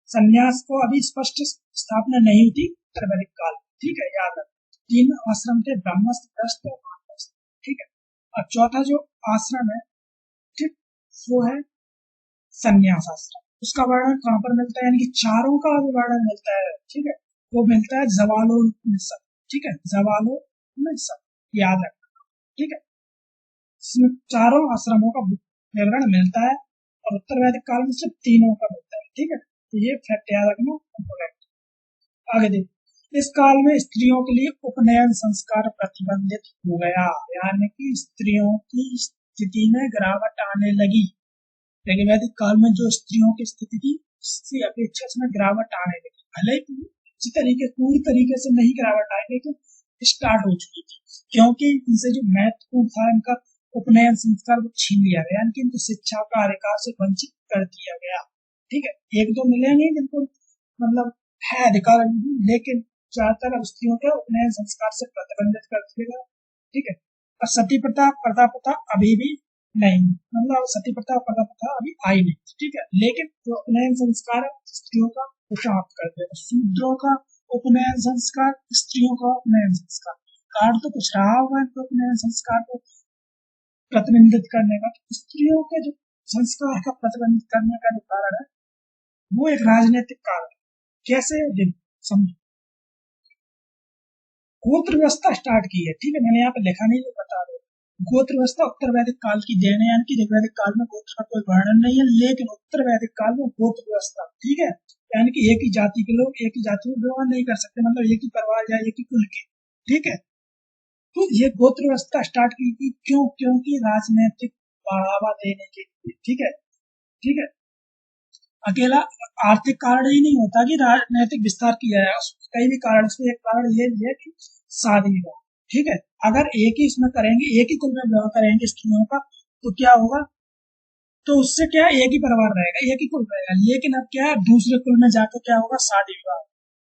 संन्यास को अभी स्पष्ट स्थापना नहीं हुई उत्तर वैदिक काल में, ठीक है, याद है। 3 आश्रम थे, ब्रह्मस्थ, गृहस्थ और वानप्रस्थ, ठीक है। और चौथा जो आश्रम है, ठीक, वो है संन्यास आश्रम। उसका वर्णन कहाँ पर मिलता है, यानी कि चारों का जो वर्णन मिलता है, ठीक है, वो मिलता है जवालोपनिषद, ठीक है, जवालोपनिषद, याद रखना, ठीक है। इसमें चारों आश्रमों का विवरण मिलता है, और उत्तर वैदिक काल में सिर्फ तीनों का मिलता है, ठीक है। तो ये फैक्ट याद रखना इम्पोर्टेंट। आगे देखो, इस काल में स्त्रियों के लिए उपनयन संस्कार प्रतिबंधित हो गया, यानी कि स्त्रियों की स्थिति में गिरावट आने लगी। लेकिन वैदिक काल में जो स्त्रियों की स्थिति थी, उसकी अपेक्षा इसमें गिरावट आने लगी, भले ही पूरी तरीके से नहीं गिरावट आई, लेकिन स्टार्ट हो चुकी थी, क्योंकि इनसे जो महत्वपूर्ण था इनका उपनयन संस्कार वो छीन लिया गया, यानी कि इनको शिक्षा का अधिकार से वंचित कर दिया गया, ठीक है। एक दो मिले नहीं जिनको मतलब है अधिकार, लेकिन ज्यादातर अब स्त्रियों के उपनयन संस्कार से प्रतिबंधित कर दिया गया, ठीक है। और सती प्रथा, प्रथा प्रथा अभी भी नहीं, मतलब सती प्रथा प्रथा प्रथा अभी आई नहीं, ठीक है। लेकिन जो उपनयन संस्कार है स्त्रियों का वो समाप्त कर दिया, शूद्रों का उपनयन संस्कार, स्त्रियों का उपनयन संस्कार, कार्ड तो कुछ रहा हुआ है तो उपनयन संस्कार को प्रतिबंधित करने का, तो स्त्रियों के जो संस्कार का प्रतिबंधित करने का जो कारण है वो एक राजनीतिक कारण है। कैसे, समझो, गोत्र व्यवस्था स्टार्ट की है, ठीक है, मैंने यहाँ पे लिखा नहीं, ये बता रहा हूँ। गोत्र व्यवस्था उत्तर वैदिक काल की देन है, यानी कि ऋग्वैदिक काल में गोत्र का कोई वर्णन नहीं है, लेकिन उत्तर वैदिक काल में गोत्र व्यवस्था, ठीक है, यानी कि एक ही जाति के लोग एक ही जाति में व्यवहार नहीं कर सकते, मतलब एक ही परिवार या एक ही कुल के, ठीक है। तो ये गोत्र व्यवस्था स्टार्ट की थी, क्यों, क्योंकि राजनीतिक बढ़ावा देने के लिए, ठीक है, ठीक है। अकेला आर्थिक कारण ही नहीं होता कि राजनीतिक विस्तार किया है, कई भी कारण, उसमें एक कारण ये भी है कि शादी विवाह, ठीक है। अगर एक ही इसमें करेंगे, एक ही कुल में विवाह करेंगे स्त्रियों का, तो क्या होगा, तो उससे क्या एक ही परिवार रहेगा, एक ही कुल रहेगा, लेकिन अब क्या है, दूसरे कुल में जाकर क्या होगा, शादी विवाह,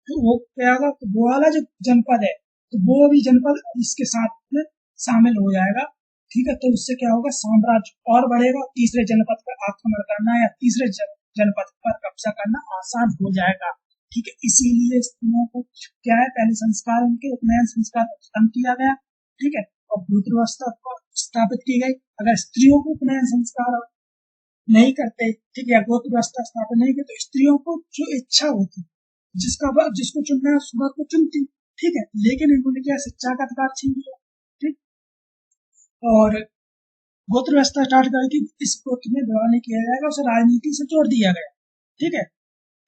तो वो क्या होगा, तो वो वाला जो जनपद है, तो वो भी जनपद इसके साथ में शामिल हो जाएगा, ठीक है। तो उससे क्या होगा, साम्राज्य और बढ़ेगा, तीसरे जनपद पर आक्रमण करना या तीसरे जनपद पर कब्जा करना आसान हो जाएगा, ठीक है। इसीलिए स्त्रियों को क्या है, पहले संस्कार उनके उपनयन संस्कार को खत्म किया गया, ठीक है, और गोत्र व्यवस्था को स्थापित की गई। अगर स्त्रियों को उपनयन संस्कार नहीं करते, ठीक है, गोत्र व्यवस्था स्थापित नहीं की, तो स्त्रियों को जो इच्छा होती, जिसको चुनना है सुबह को चुनती, ठीक है, लेकिन इन्होंने क्या शिक्षा का अधिकार छीन लिया, ठीक। और गोत्र व्यवस्था स्टार्ट करके इस गोत्र में विवाह नहीं किया जाएगा, उसे राजनीति से जोड़ दिया गया, ठीक है,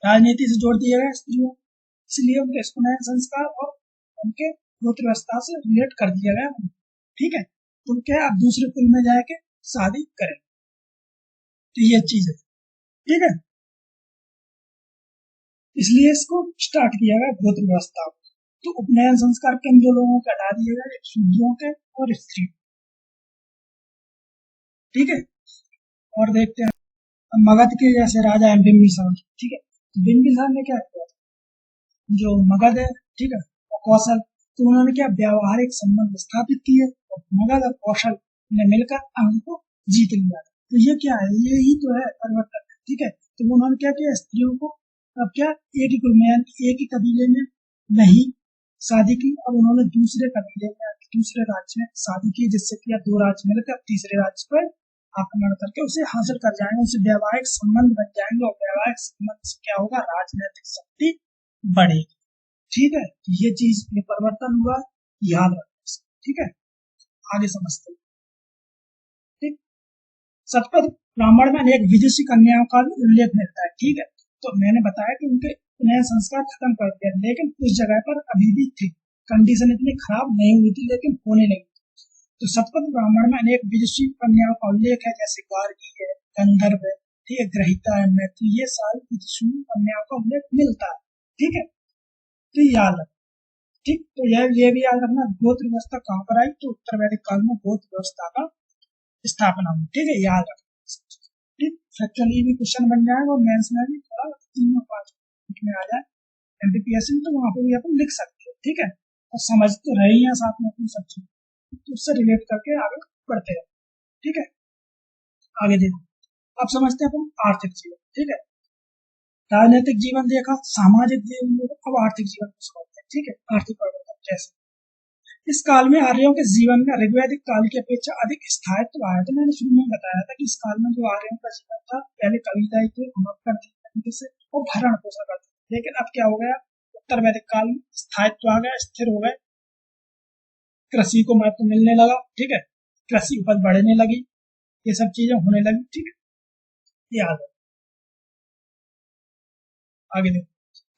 राजनीति से जोड़ दिया गया स्त्रियों, इसलिए उनके उपनयन संस्कार और उनके गोत्र व्यवस्था से रिलेट कर दिया गया, ठीक है। तो क्या अब दूसरे कुल में जाके शादी करें, तो ये चीज है, ठीक है, इसलिए इसको स्टार्ट किया गया गोत्र व्यवस्था। तो उपनयन संस्कार किन दो लोगों के हटा दिए गए, एक शूद्रों के और स्त्री, ठीक है। और देखते हैं मगध के जैसे राजा है बिंबिसार, ठीक है, तो बिंबिसार ने क्या किया, जो मगध है, ठीक है, और कौशल, तो उन्होंने क्या व्यावहारिक संबंध स्थापित किए, और मगध और कौशल ने मिलकर अंग को जीत लिया। तो ये क्या है, यही तो है परिवर्तन, ठीक है। तो उन्होंने क्या किया, स्त्रियों को अब क्या एक ही कुल में एक ही कबीले में नहीं शादी की, अब उन्होंने दूसरे कबीले में दूसरे राज्य में शादी की, जिससे कि दो राज्य मिलकर तीसरे राज्य पर आक्रमण करके उसे हासिल कर जाएंगे, उसे वैवाहिक संबंध बन जाएंगे, और वैवाहिक संबंध से क्या होगा, राजनीतिक शक्ति बढ़ेगी, ठीक है। ये चीज में परिवर्तन हुआ, याद रखना, ठीक है, आगे समझते हैं, ठीक। सतपथ ब्राह्मण में अनेक विदुषी कन्याओं का भी उल्लेख मिलता है, ठीक है। तो मैंने बताया कि उनके नया संस्कार खत्म कर दिया, लेकिन उस जगह पर अभी भी थे, कंडीशन इतनी खराब नहीं हुई थी, लेकिन होने लगी। तो सतपथ ब्राह्मण में अनेक विदुषी कन्याओं का उल्लेख है, जैसे गार्गी है, गंधर्व है, ठीक है, ग्रहिता है, मैत्री, ये सारी विदुषी कन्याओं का उल्लेख मिलता है, ठीक है। तो याद रख, ठीक। तो ये भी याद रखना, गोत्र व्यवस्था कहाँ पर आई, तो उत्तर वैदिक काल में गोत्र व्यवस्था का स्थापना हुई, ठीक है, याद रखना, ठीक। फैक्चुअली भी क्वेश्चन बन जाएगा, और मेंस में भी थोड़ा 3-5 में आ जाए एमपीपीएससी में, तो वहां पे भी अपन लिख सकते हैं, ठीक है। और समझ तो रहे हैं साथ में अपनी सब चीज, तो उससे रिलेट करके आगे बढ़ते हैं, ठीक है। आगे देखो, अब समझते हैं अपन आर्थिक जीवन, ठीक है। राजनीतिक जीवन देखा, सामाजिक जीवन देखा, अब आर्थिक जीवन को समझते हैं, ठीक है। आर्थिक परिवर्तन कैसे, इस काल में आर्यों के जीवन में ऋग्वैदिक काल की अपेक्षा अधिक स्थायित्व आया। तो मैंने शुरू में बताया था कि इस काल में जो आर्यों का जीवन था, पहले कविताएं थे, घुमक्कड़ थे, से वो भरण पोषण करते थे, लेकिन अब क्या हो गया, उत्तर वैदिक काल में स्थायित्व आ गया, स्थिर हो गए, कृषि को महत्व मिलने लगा, ठीक है, कृषि उपज बढ़ने लगी, ये सब चीजें होने लगी, ठीक है। ये आगे देखो,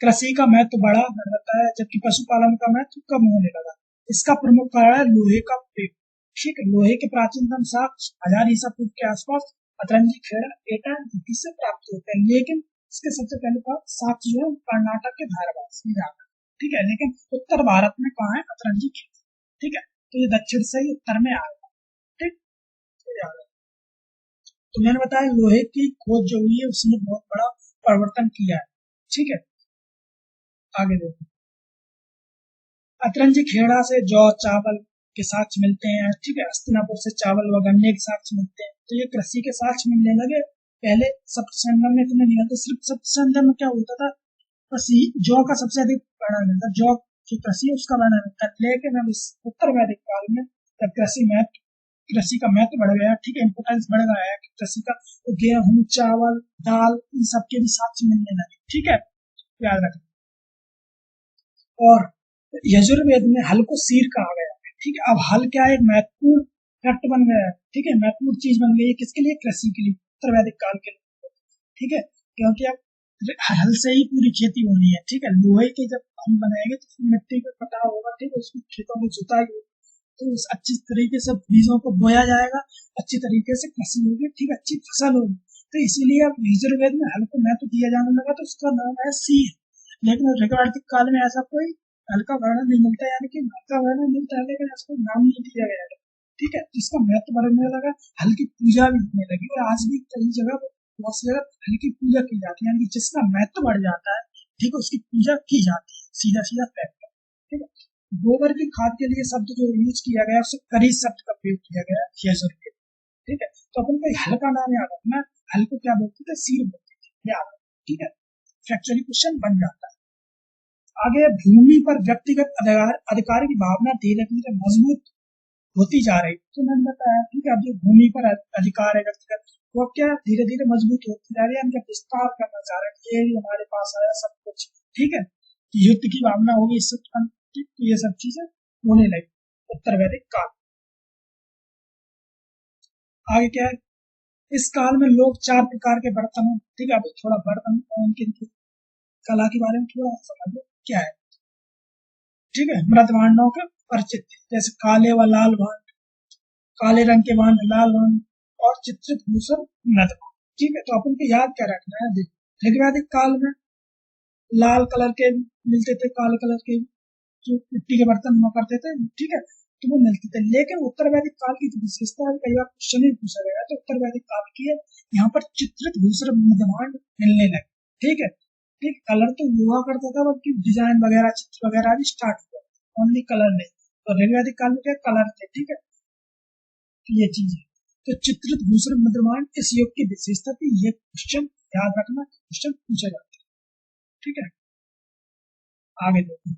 कृषि का महत्व बढ़ा रहता है, जबकि पशुपालन का महत्व कम होने लगा। इसका प्रमुख कारण है लोहे का प्रयोग, ठीक है। लोहे के प्राचीनतम साक्ष्य 1000 ईसा पूर्व के आसपास अतरंजी खेड़ा एटा से प्राप्त होते हैं, लेकिन इसके सबसे पहले साक्ष्य जो है कर्नाटक के धारवाड़ में जाता है, ठीक है, लेकिन उत्तर भारत में कहाँ है, अतरंजी खेड़ा, ठीक है। तो ये दक्षिण से ही उत्तर में आएगा, ठीक। तो याद है, तो मैंने बताया लोहे की खोज जो हुई है उसने बहुत बड़ा परिवर्तन किया है, ठीक है। आगे देखो, अतरंजी खेड़ा से जौ चावल के साक्ष्य मिलते हैं, ठीक है, हस्तिनापुर से चावल व गन्ने के साक्ष्य मिलते हैं, तो ये कृषि के साक्ष्य मिलने लगे। पहले सप्त संगम में इतने नहीं मिलते, सिर्फ सप्त संगम में क्या होता था, बस जौ का सबसे अधिक वर्णन मिलता, जौ जो कृषि है उसका वर्णन मिलता है, लेकिन अब इस उत्तर वैदिक काल में जब कृषि का महत्व बढ़ गया, ठीक है, इम्पोर्टेंस बढ़ गया है कृषि का, तो गेहूं, चावल, दाल, इन सबके भी साक्ष्य मिलने लगे, ठीक है, याद रखना। और यजुर्वेद में हल को शीर कहा गया है, ठीक है। अब हल क्या है, एक महत्वपूर्ण फैक्ट बन गया है, ठीक है, महत्वपूर्ण चीज बन गई है, किसके लिए, कृषि के लिए, उत्तर वैदिक काल के लिए, ठीक है, क्योंकि अब हल से ही पूरी खेती होनी है, ठीक है। लोहे के जब हम बनाएंगे तो मिट्टी का कटाव होगा, ठीक है, उसको खेतों में जुताई होगी, तो उस अच्छी तरीके से बीजों को बोया जाएगा, अच्छी तरीके से कृषि होगी, ठीक है, अच्छी फसल होगी। तो इसीलिए अब यजुर्वेद में हल को महत्व दिया जाने लगा, तो उसका नाम है शीर। लेकिन ऋग्वैदिक काल में ऐसा कोई हल का वर्णन नहीं मिलता, यानी कि हल का वर्णन मिलता है लेकिन इसको नाम नहीं दिया गया है, ठीक है। इसका महत्व बढ़ने लगा, हल की पूजा भी होने लगी, और आज भी कई जगह बहुत सी जगह हल की पूजा की जाती है, यानी कि जिसका महत्व बढ़ जाता है, ठीक है, उसकी पूजा की जाती है, सीधा सीधा फैक्ट है, ठीक है। गोबर की खाद के लिए शब्द जो यूज किया गया उससे करी शब्द का प्रयोग किया गया यजुर्वेद, ठीक है। तो अपन को हल का नाम याद रखना, हल को क्या बोलते थे, सीर बोलते थे, याद, ठीक है, फैक्चुअली क्वेश्चन बन जाता है। आगे भूमि पर व्यक्तिगत अधिकार की भावना धीरे धीरे मजबूत होती जा रही, तो मैंने बताया ठीक है। अब जो भूमि पर अधिकार है व्यक्तिगत, वो क्या धीरे धीरे मजबूत होती जा रही है, इनका विस्तार करना चाह रहे हैं, ये हमारे पास आया सब कुछ, ठीक है। युद्ध की भावना होगी इससे उत्पन्न, तो ये सब चीजें होने लगी उत्तर वैदिक काल। आगे क्या है, इस काल में लोग 4 प्रकार के बर्तनों, ठीक है। अब थोड़ा बर्तन उनकी कला के बारे में थोड़ा समझ लो क्या है, ठीक है। मृत भांडों के परिचित थे, जैसे काले व लाल भांड, काले रंग के भांड, लाल भांड और चित्रित भूषण मृत भांड, ठीक है। तो अपन को याद क्या रखना है, देखो ऋग्वैदिक काल में लाल कलर के मिलते थे, काले कलर के जो मिट्टी के बर्तन हुआ करते थे, ठीक है, तो वो मिलते थे। लेकिन उत्तर वैदिक काल की जो विशेषता है, कई बार क्वेश्चन ही पूछा गया है, तो उत्तर वैदिक काल की है, यहाँ पर चित्रित भूषण मृदभांड मिलने लगे, ठीक है। ठीक, कलर तो हुआ करता था, बल्कि डिजाइन वगैरह चित्र वगैरह भी स्टार्ट हुआ, ओनली कलर नहीं। तो ऋग्वैदिक काल में क्या कलर थे, ठीक है। तो ये चीज है, तो चित्रित भूषण मृदभांड इस युग की विशेषता थी। ये क्वेश्चन याद रखना, क्वेश्चन पूछा जाता है, ठीक है। आगे देखो,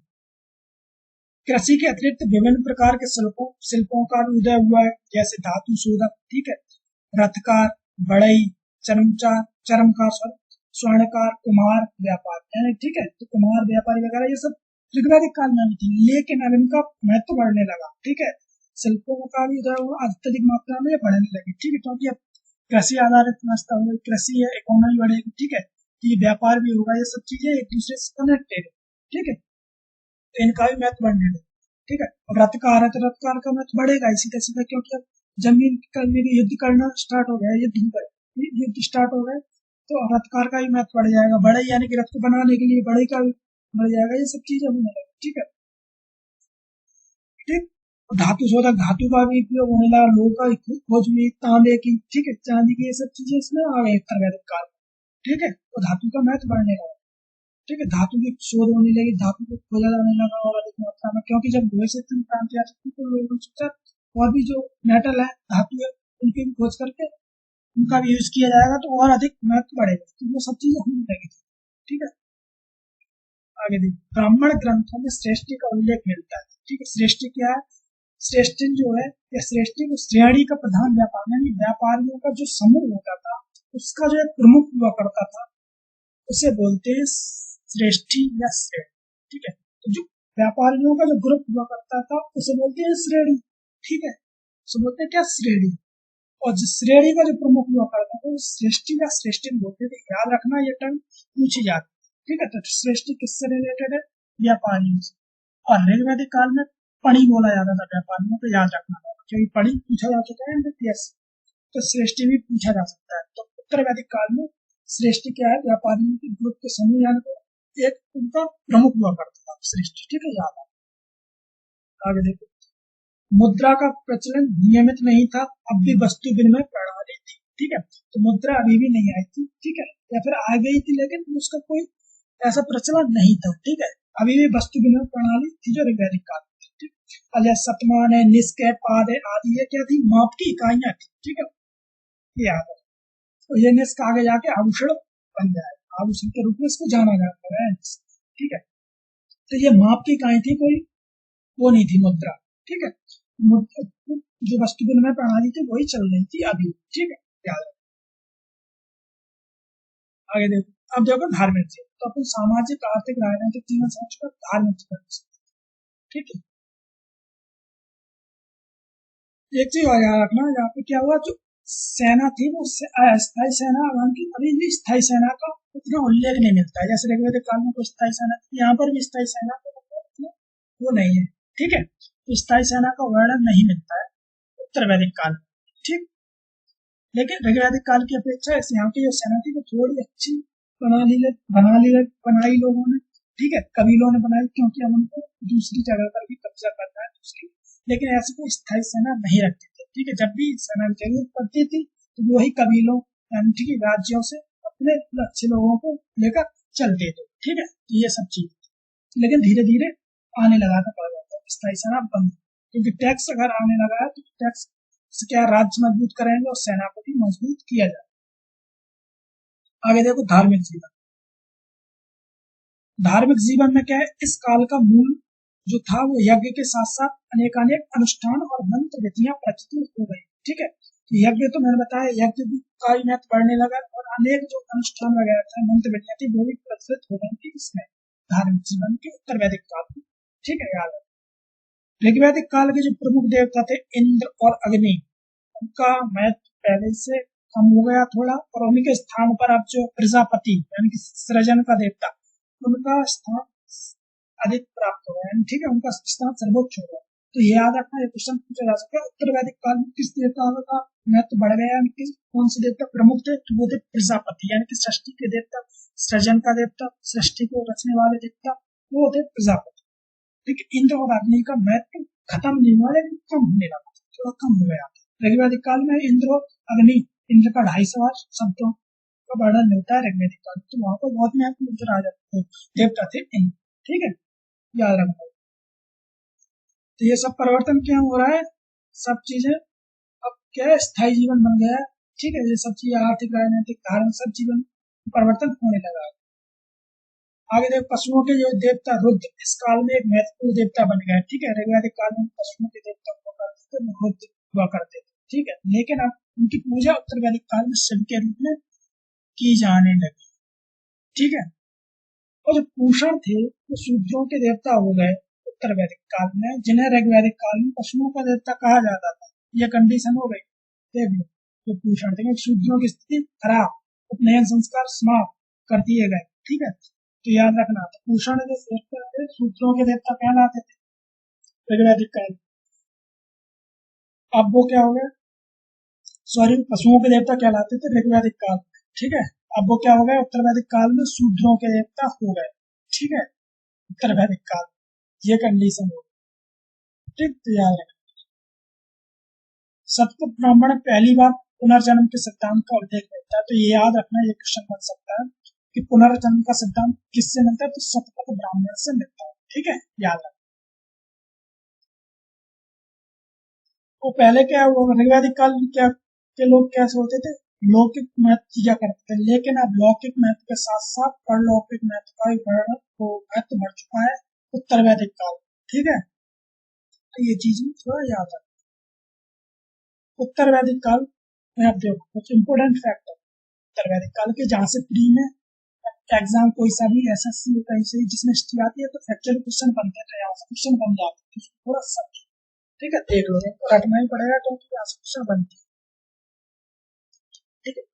कृषि के अतिरिक्त विभिन्न प्रकार के शिल्पों का भी उदय हुआ है, जैसे धातु शोधक, ठीक है, रथकार, बढ़ई, चरमचार, चरमकार, स्वर्णकार, कुम्हार, व्यापार, यानी ठीक है। तो कुम्हार, व्यापारी वगैरह ये सब ऋग्वैदिक काल में भी थी, लेकिन अब इनका महत्व बढ़ने लगा, ठीक है। शिल्पों का भी उदय हुआ, अत्यधिक मात्रा में बढ़ने लगी, ठीक है। क्योंकि अब कृषि आधारित व्यवस्था हो गई, कृषि है, इकोनॉमी बढ़ेगी, ठीक है। ये व्यापार भी होगा, ये सब चीजें एक दूसरे से कनेक्टेड है, ठीक है। तो इनका भी महत्व बढ़ने लगा, ठीक है। और रथकार है, तो रथकार का महत्व बढ़ेगा इसी तरह से, क्योंकि अब जमीन का भी युद्ध करना स्टार्ट हो गया, युद्ध स्टार्ट हो गए, तो रथकार का भी महत्व बढ़ जाएगा। बढ़ई यानी कि रथ को बनाने के लिए बढ़ई का भी बढ़ जाएगा, ये सब चीजें होने लगी, ठीक है, ठीक। और धातु शोधक, धातु का भी उपयोग होने लगा, लोहा की खोज हुई, तांबे की, ठीक है, चांदी की, ये सब चीजें इसमें आ गई उत्तर वैदिक काल में, ठीक है। तो धातु का महत्व बढ़ने लगा, ठीक है। धातु की शोध होने लगी, धातु को खोजा जाने लगा और अधिक मात्रा में, क्योंकि जब लोहे से इतनी क्रांति आ चुकी, तो लोगों ने सोचा और भी जो मेटल है, धातु है, उनकी भी खोज करके उनका भी यूज किया जाएगा, तो और अधिक महत्व बढ़ेगा, तो वो सब चीजें होने लगी, ठीक है। आगे देखिए, ब्राह्मण ग्रंथों में श्रेष्ठी का उल्लेख मिलता है, ठीक है। श्रेष्ठी क्या है, श्रेष्ठी जो है, या श्रेष्ठी को श्रेणी का प्रधान व्यापार, यानी व्यापारियों का जो समूह होता था, उसका जो एक प्रमुख हुआ करता था, उसे बोलते हैं श्रेष्ठी या श्रेणी, ठीक है। तो जो व्यापारियों का जो ग्रुप हुआ करता था, उसे बोलते हैं श्रेणी, ठीक है। उसे बोलते हैं क्या, श्रेणी। और जिस श्रेणी का जो प्रमुख हुआ करता था, वो श्रेष्ठी या श्रेष्ठी बोलते थे। याद रखना, ये टर्म पूछी जाती है, ठीक है। तो श्रेष्ठी किससे रिलेटेड है, व्यापारियों से। और ऋग्वैदिक काल में पणि बोला जाता था व्यापारियों को, याद रखना होगा, क्योंकि पणि पूछा जा चुका है एमबीबीएस, तो श्रेष्ठी भी पूछा जा सकता है। तो उत्तर वैदिक काल में श्रेष्ठी क्या है, व्यापारियों के ग्रुप के समूह, यानी एक उनका प्रमुख हुआ करता था श्रेष्ठी, ठीक है, याद है। आगे देखो, मुद्रा का प्रचलन नियमित नहीं था, अब भी वस्तु विनिमय प्रणाली थी, ठीक है। तो मुद्रा अभी भी नहीं आई थी, ठीक है, या फिर आ गई थी, लेकिन उसका कोई ऐसा प्रचलन नहीं था, ठीक है। अभी भी वस्तु विनिमय प्रणाली थी जो ऋग्वैदिक काल में थी, ठीक। अजय सतमान है, निष्क है, पाद है, आदि, ये क्या थी, माप की इकाइयां थी, ठीक है, ये याद है। तो ये निष्क आगे जाके आभूषण बन जाए, आभूषण के रूप में इसको जाना जाता है, ठीक है। तो ये माप की इकाई थी, कोई वो नहीं थी मुद्रा, ठीक है। जो वस्तु विनिमय प्रणाली थी वही चल रही थी अभी, ठीक है, याद रखो। आगे देखो, अब देखो धार्मिक जीवन, तो अपन सामाजिक, आर्थिक, राजनीतिक जीवन समझकर धार्मिक जीवन, ठीक है। एक चीज और याद रखना, यहाँ पे क्या हुआ, जो सेना थी वो अस्थायी सेना, हालांकि अभी भी स्थायी सेना का उतना उल्लेख नहीं मिलता है, जैसे ऋग्वैदिक काल में कोई स्थायी सेना थी, यहाँ पर भी स्थायी सेना का वो नहीं है, ठीक है। तो स्थायी सेना का वर्णन नहीं मिलता है उत्तर वैदिक काल में, ठीक। लेकिन ऋग्वैदिक काल की अपेक्षा यहाँ की जो सेना थी वो थोड़ी अच्छी बनाई लोगों ने, ठीक है, कबीलों ने बनाई, क्योंकि हम उनको दूसरी जगह पर भी कब्जा करना है दूसरी, लेकिन ऐसी कोई स्थायी सेना नहीं रखते थे, ठीक है। जब भी सेना की जरूरत पड़ती थी, तो वही कबीलों यानी ठीक है राज्यों से अपने अच्छे लोगों को लेकर चलते थे, ठीक है। ये सब चीज, लेकिन धीरे धीरे आने लगा था पड़ जाता है स्थायी सेना बंद, क्योंकि टैक्स अगर आने लगा है, तो टैक्स से क्या राज्य मजबूत करेंगे और सेना को भी मजबूत किया जाए। आगे देखो, धार्मिक जीवन, धार्मिक जीवन में क्या है, इस काल का मूल जो था वो यज्ञ के साथ साथ अनेकानेक अनुष्ठान और मंत्र विधियां प्रचलित हो गई। ठीक है, यज्ञ तो मैंने बताया, यज्ञ का भी महत्व बढ़ने लगा और अनेक जो अनुष्ठान वगैरह थे, मंत्र विधियां थी, वो भी प्रचलित हो गई थी इसमें धार्मिक जीवन के उत्तर वैदिक काल में। ठीक है, याद है। ऋग्वैदिक काल के जो प्रमुख देवता थे इंद्र और अग्नि, उनका महत्व पहले से कम हो गया थोड़ा, और उन्हीं के स्थान पर अब जो प्रजापति यानी कि सृजन का देवता, उनका स्थान अधिक प्राप्त हो गया। ठीक है, उनका स्थान सर्वोच्च हो गया। तो ये याद रखना, ये क्वेश्चन पूछा जा सकता है उत्तर वैदिक काल में किस देवता का महत्व बढ़ गया, यानी कि कौन से देवता प्रमुख थे, तो वो थे प्रजापति यानी कि सृष्टि के देवता, सृजन का देवता, सृष्टि को रचने वाले देवता, वो थे प्रजापति। ठीक है, इंद्र और अग्नि का महत्व खत्म नहीं हुआ लेकिन कम होने लगा, थोड़ा कम हो गया। ऋग्वैदिक काल में इंद्र और अग्नि, इंद्र का 250 शब्दों का वर्णन मिलता है ऋग्वैदिक काल, तो वहां पर बहुत महत्व आ जाते देवता थे इंद्र। ठीक है, याद रखना। तो ये सब परिवर्तन क्या हो रहा है, सब चीजें अब क्या है, स्थायी जीवन बन गया है। ठीक है, ये सब चीजें आर्थिक, राजनीतिक, धार्मिक सब जीवन परिवर्तन होने लगा है। आगे देखो, पशुओं के जो देवता रुद्र इस काल में एक महत्वपूर्ण देवता बन गया। ठीक है, ऋग्वैदिक काल में पशुओं के देवता रुद्र हुआ करते थे। ठीक है, लेकिन अब उनकी पूजा उत्तर वैदिक काल में शिव के रूप में की जाने लगी। ठीक है, और जो पूषण थे वो शूद्रों के देवता हो गए उत्तर वैदिक काल में, जिन्हें ऋग्वैदिक काल में पशुओं का देवता कहा जाता था। यह कंडीशन हो गई। देख लो, जो पूषण थे, शूद्रों की स्थिति खराब, उपनयन संस्कार समाप्त कर दिए गए। ठीक है, तो याद रखना, तो पूषण जो देवता थे शूद्रों के देवता कहलाते थे ऋग्वैदिक काल। अब वो क्या हो गया, सॉरी, पशुओं के देवता कहलाते थे ऋग्वैदिक काल। ठीक है, अब वो क्या हो गया, उत्तर वैदिक काल में शूद्रों के देवता हो गए। ठीक है, उत्तर वैदिक काल ये कंडीशन हो। ठीक, तो याद रखना, सतपुत ब्राह्मण पहली बार पुनर्जन्म के सिद्धांत का उल्लेख मिलता है। तो ये याद रखना, ये क्वेश्चन बन सकता है कि पुनर्जन्म का सिद्धांत किससे मिलता है, तो सतपुत ब्राह्मण से मिलता है। ठीक है, याद रखना। तो पहले क्या हुआ, ऋग्वैदिक काल क्या के लोग क्या सोचते थे, लौकिक महत्व किया करते थे, लेकिन अब लौकिक महत्व के साथ साथ परलौकिक महत्व का भी महत्व बढ़ चुका है उत्तर वैदिक काल। ठीक है, तो ये चीज थोड़ा याद रखना। उत्तर वैदिक काल में आप देखो कुछ इंपोर्टेंट फैक्टर उत्तर वैदिक काल के, जहाँ से प्री में एग्जाम कोई सा भी एसएससी कहीं से जिसमें हिस्ट्री आती है तो फैक्चुअल क्वेश्चन बनते थे, यहाँ से क्वेश्चन बन जाते हैं, तो थोड़ा सा ठीक है देख लो, रटना ही पड़ेगा क्योंकि यहाँ से क्वेश्चन बनती है। ठीक है,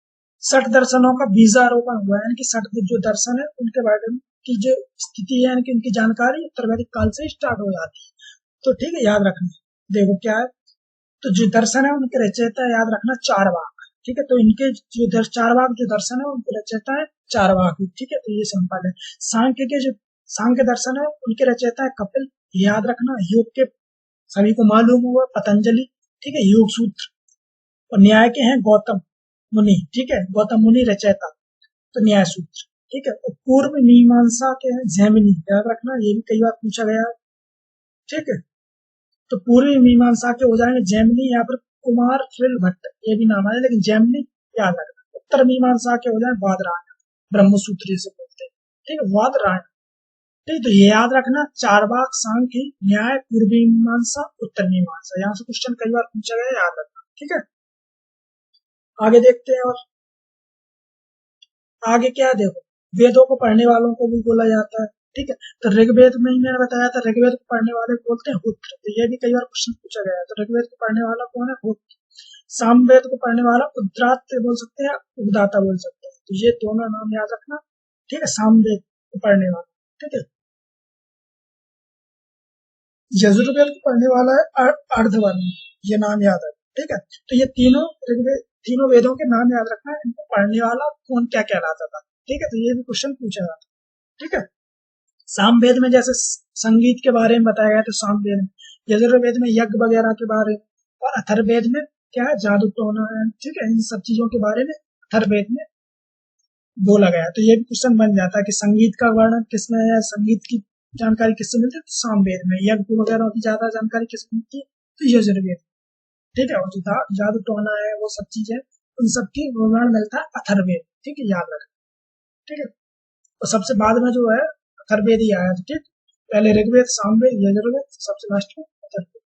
60 दर्शनों का बीजारोपण हुआ है, यानी कि 60 जो दर्शन है उनके बारे में की जो स्थिति है, यानी कि उनकी जानकारी उत्तर वैदिक काल से स्टार्ट हो जाती है। तो ठीक है, याद रखना। देखो क्या है, तो जो दर्शन है उनके रचयिता याद रखना चारवाक। ठीक है, तो इनके जो चारवाक जो दर्शन है उनके रचयिता है चारवाक। ठीक है, तो ये सिंपल है। सांख्य के जो सांख्य दर्शन है उनके रचयिता है कपिल, याद रखना। योग के सभी को मालूम हुआ पतंजलि। ठीक है, योग सूत्र। और न्याय के हैं गौतम मुनि। ठीक है, गौतम मुनि रचयिता, तो न्याय सूत्र। ठीक है, और पूर्व मीमांसा के हैं जैमिनी, याद रखना, ये भी कई बार पूछा गया है। ठीक है, तो पूर्वी मीमांसा के हो जाएंगे जैमिनी या फिर कुमार फ्रिल भट्ट, ये भी नाम है, लेकिन जैमिनी याद रखना। उत्तर मीमांसा के हो जाए वादरायण, ब्रह्मसूत्री से बोलते हैं। ठीक है, वादरायण। ठीक, तो ये याद रखना, चारवाक, सांख्य, न्याय, पूर्वी मीमांसा, उत्तर मीमांसा, यहाँ से क्वेश्चन कई बार पूछा गया, याद रखना। ठीक है, आगे देखते हैं। और आगे क्या है, देखो, वेदों को पढ़ने वालों को भी बोला जाता है। ठीक है, तो ऋग्वेद में ही मैंने बताया था, ऋग्वेद को पढ़ने वाले बोलते हैं हुत्र, तो ये भी कई बार क्वेश्चन पूछा गया है। तो ऋग्वेद को पढ़ने वाला कौन है, हुत्र। सामवेद को पढ़ने वाला उद्रात बोल सकते हैं, उदाता बोल सकते हैं, तो ये दोनों नाम याद रखना। ठीक है, सामवेद को पढ़ने वाला। ठीक है, यजुर्वेद को पढ़ने वाला है अर्धवर्ण, ये नाम याद है। ठीक है, तो ये तीनों ऋग्वेद, तीनों वेदों के नाम याद रखना, इनको पढ़ने वाला कौन क्या कहलाता था। ठीक है, तो ये भी क्वेश्चन पूछा जाता है। ठीक है, सामवेद में जैसे संगीत के बारे में बताया गया, तो सामवेद में, यजुर्वेद में यज्ञ वगैरह के बारे में, और अथर्ववेद में क्या है, जादू टोना है। ठीक है, इन सब चीजों के बारे में अथर्ववेद में बोला गया। तो ये भी क्वेश्चन बन जाता है कि संगीत का वर्णन किसमें है, संगीत की जानकारी किससे मिलती है, तो सामवेद में। यज्ञ वगैरह की ज्यादा जानकारी किसमें मिलती है, तो यजुर्वेद। ठीक है, और जो जादू टोना है वो सब चीजें, उन सबकी विवरण मिलता है अथर्ववेद। ठीक है, याद रखना। ठीक है, और सबसे बाद में जो है अथर्ववेद ही आया था। ठीक, पहले ऋग्वेद, सामवेद, यजुर्वेद, सबसे लास्ट में अथर्ववेद।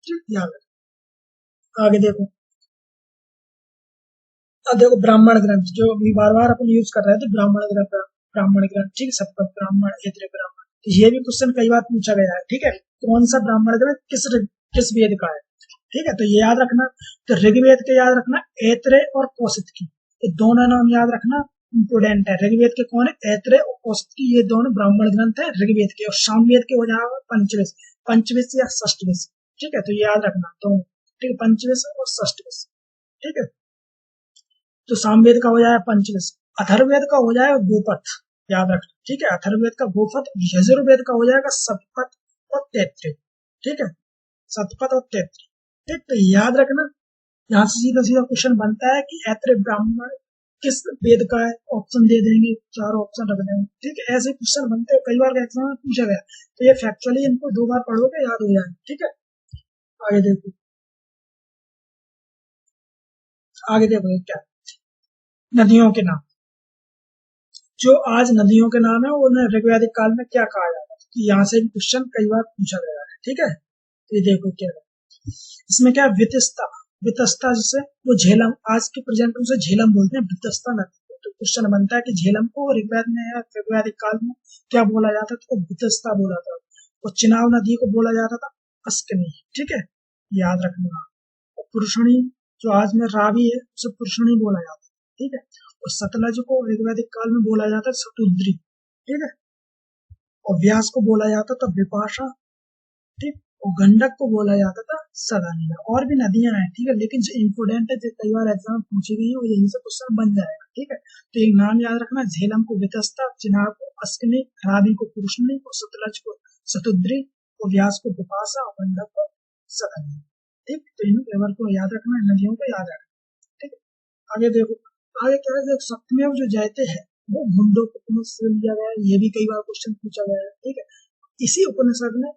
ठीक, याद रखो। आगे देखो, अब देखो ब्राह्मण ग्रंथ जो अभी बार बार अपन यूज कर रहे थे, ब्राह्मण ग्रंथ, ब्राह्मण ग्रंथ, ठीक है, सतपथ ब्राह्मण, ऐत्रेय ब्राह्मण, ये भी क्वेश्चन कई बार पूछा गया है। ठीक है, कौन सा ब्राह्मण ग्रंथ किस वेद का है। ठीक है, तो ये याद रखना। तो ऋग्वेद के याद रखना ऐत्रेय और कौशिकी, ये दोनों नाम याद रखना, इंपोर्टेंट है। ऋग्वेद के कौन है, ऐत्रेय और कौशिकी, ये दोनों ब्राह्मण ग्रंथ है ऋग्वेद के। और सामवेद के हो जाएगा पंचविश, पंचविश या षष्टविश। ठीक है, तो ये याद रखना दोनों। ठीक है, पंचविश और षष्टविश। ठीक है, तो सामवेद का हो जाए पंचदश, अथर्ववेद का हो जाए गोपथ, याद रखना। ठीक है, अथर्ववेद का गोपथ, यजुर्वेद का हो जाएगा सतपथ और तैत्रिय। ठीक है, सतपथ और तैत्रिय। ठीक, तो याद रखना। यहाँ से सीधा सीधा क्वेश्चन बनता है कि ऐत्रेय ब्राह्मण किस वेद का है, ऑप्शन दे देंगे, चार ऑप्शन रख देंगे। ठीक है, ऐसे क्वेश्चन बनते हैं, कई बार एग्जाम में पूछा गया, तो ये फैक्चुअली इनको 2 बार पढ़ोगे याद हो जाएगा। ठीक है, आगे देखो, आगे देखो क्या, नदियों के नाम। जो आज नदियों के नाम है उन्हें ऋग्वैदिक काल में क्या कहा जाता है, कि यहाँ से भी क्वेश्चन कई बार पूछा गया है। ठीक है, ये देखो क्या है, इसमें क्या है, वितस्ता, वितस्ता जिसे वो झेलम, आज के प्रेजेंट में उसे झेलम बोलते हैं, वितस्ता नदी। तो क्वेश्चन बनता है कि झेलम को ऋग्वेद में या ऋग्वैदिक काल में क्या बोला जाता था, तो वितस्ता बोला था। और चिनाब नदी को बोला जाता था अस्कनी। ठीक है, याद रखना। और पुरुषणी जो आज में रावी है उसे पुरुषणी बोला जाता है। ठीक है, और सतलज को ऋग्वैदिक काल में बोला जाता है शतुद्री। ठीक है, और व्यास को बोला जाता था विपाशा। ठीक, और गंडक को बोला जाता था सदानिया। और भी नदियां हैं। ठीक है, लेकिन जो इम्पोर्टेंट है, जो कई बार एग्जाम में पूछी गई है, वो यहीं से क्वेश्चन बन जाएगा। ठीक है, तो एक नाम याद रखना, झेलम को वितस्ता, चिनाब को अस्कनी, रावी को पुरुषनी, और सतलज को शतुद्री, और व्यास को विपाशा, और गंडक को सदानिया। ठीक, तो इन पेपर को याद रखना, नदियों को याद रखना। ठीक है, आगे देखो, आगे क्या है, जो सत्यमेव जो जयते हैं वो मुंडोपनिषद से लिया गया है, ये भी कई बार क्वेश्चन पूछा गया है। ठीक है, इसी उपनिषद में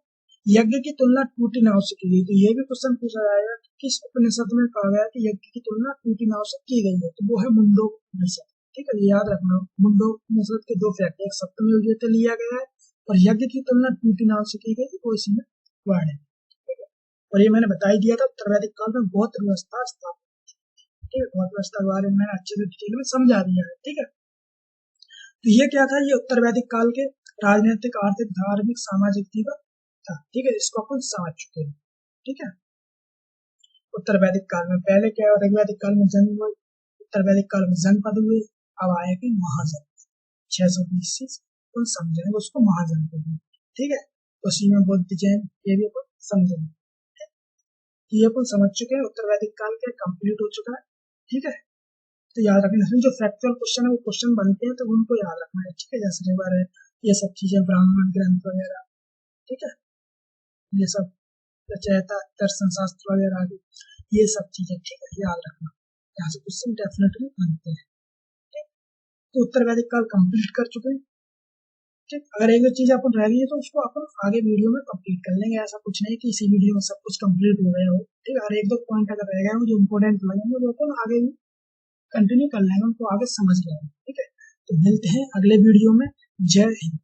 यज्ञ की तुलना टूटी नाव से की गई, तो ये भी क्वेश्चन पूछा जाएगा कि किस उपनिषद में कहा गया है कि यज्ञ की तुलना टूटी नाव से की गई है, तो वो है मुंडोपनिषद। ठीक है, ये याद रखना, मुंडोपनिषद के 2 फैक्ट, एक सत्यमेव जयते लिया गया है, और यज्ञ की तुलना टूटी नाव से की गई, वो इसी में वर्ड है। ठीक है, और ये मैंने बता ही दिया था, उत्तरवैदिक काल में बौद्ध व्यवस्था स्थापित। ठीक है, बौद्ध व्यवस्था के बारे में मैंने अच्छे से डिटेल में समझा दिया है। ठीक है, तो ये क्या था, ये उत्तर वैदिक काल के राजनीतिक, आर्थिक, धार्मिक, सामाजिक जीवन था। ठीक है, इसको अपन समझ चुके हैं। ठीक है, उत्तर वैदिक काल में पहले क्या, ऋग्वैदिक काल में जंग हुई, उत्तर वैदिक काल में जनपद हुए, अब आएगी महाजन। 620 से अपन समझेंगे उसको महाजन को भी। ठीक है, उसी में बुद्ध, जैन, ये भी अपन समझेंगे। ये अपन समझ चुके हैं, उत्तर वैदिक काल के कंप्लीट हो चुका है। ठीक है, तो याद रखना, इसमें जो फैक्चुअल क्वेश्चन है वो क्वेश्चन बनते हैं, तो उनको याद रखना है। ठीक है, जैसे बारे ये सब चीजें, ब्राह्मण ग्रंथ वगैरह। ठीक है, ये सब रचयिता, दर्शन शास्त्र वगैरह भी, ये सब चीजें। ठीक है, याद रखना, यहाँ से क्वेश्चन डेफिनेटली बनते हैं। ठीक, तो उत्तर वैदिक काल कंप्लीट कर चुके हैं। ठीक, अगर एक दो चीज अपन रह गई है तो उसको अपन आगे वीडियो में कंप्लीट कर लेंगे। ऐसा कुछ नहीं कि इसी वीडियो में सब कुछ कंप्लीट हो गया हो। ठीक है, अगर एक दो पॉइंट अगर रह गए हो जो इम्पोर्टेंट लगेंगे वो अपन आगे भी कंटिन्यू कर लेंगे, उनको आगे समझ लेंगे। ठीक है, तो मिलते हैं अगले वीडियो में। जय हिंद।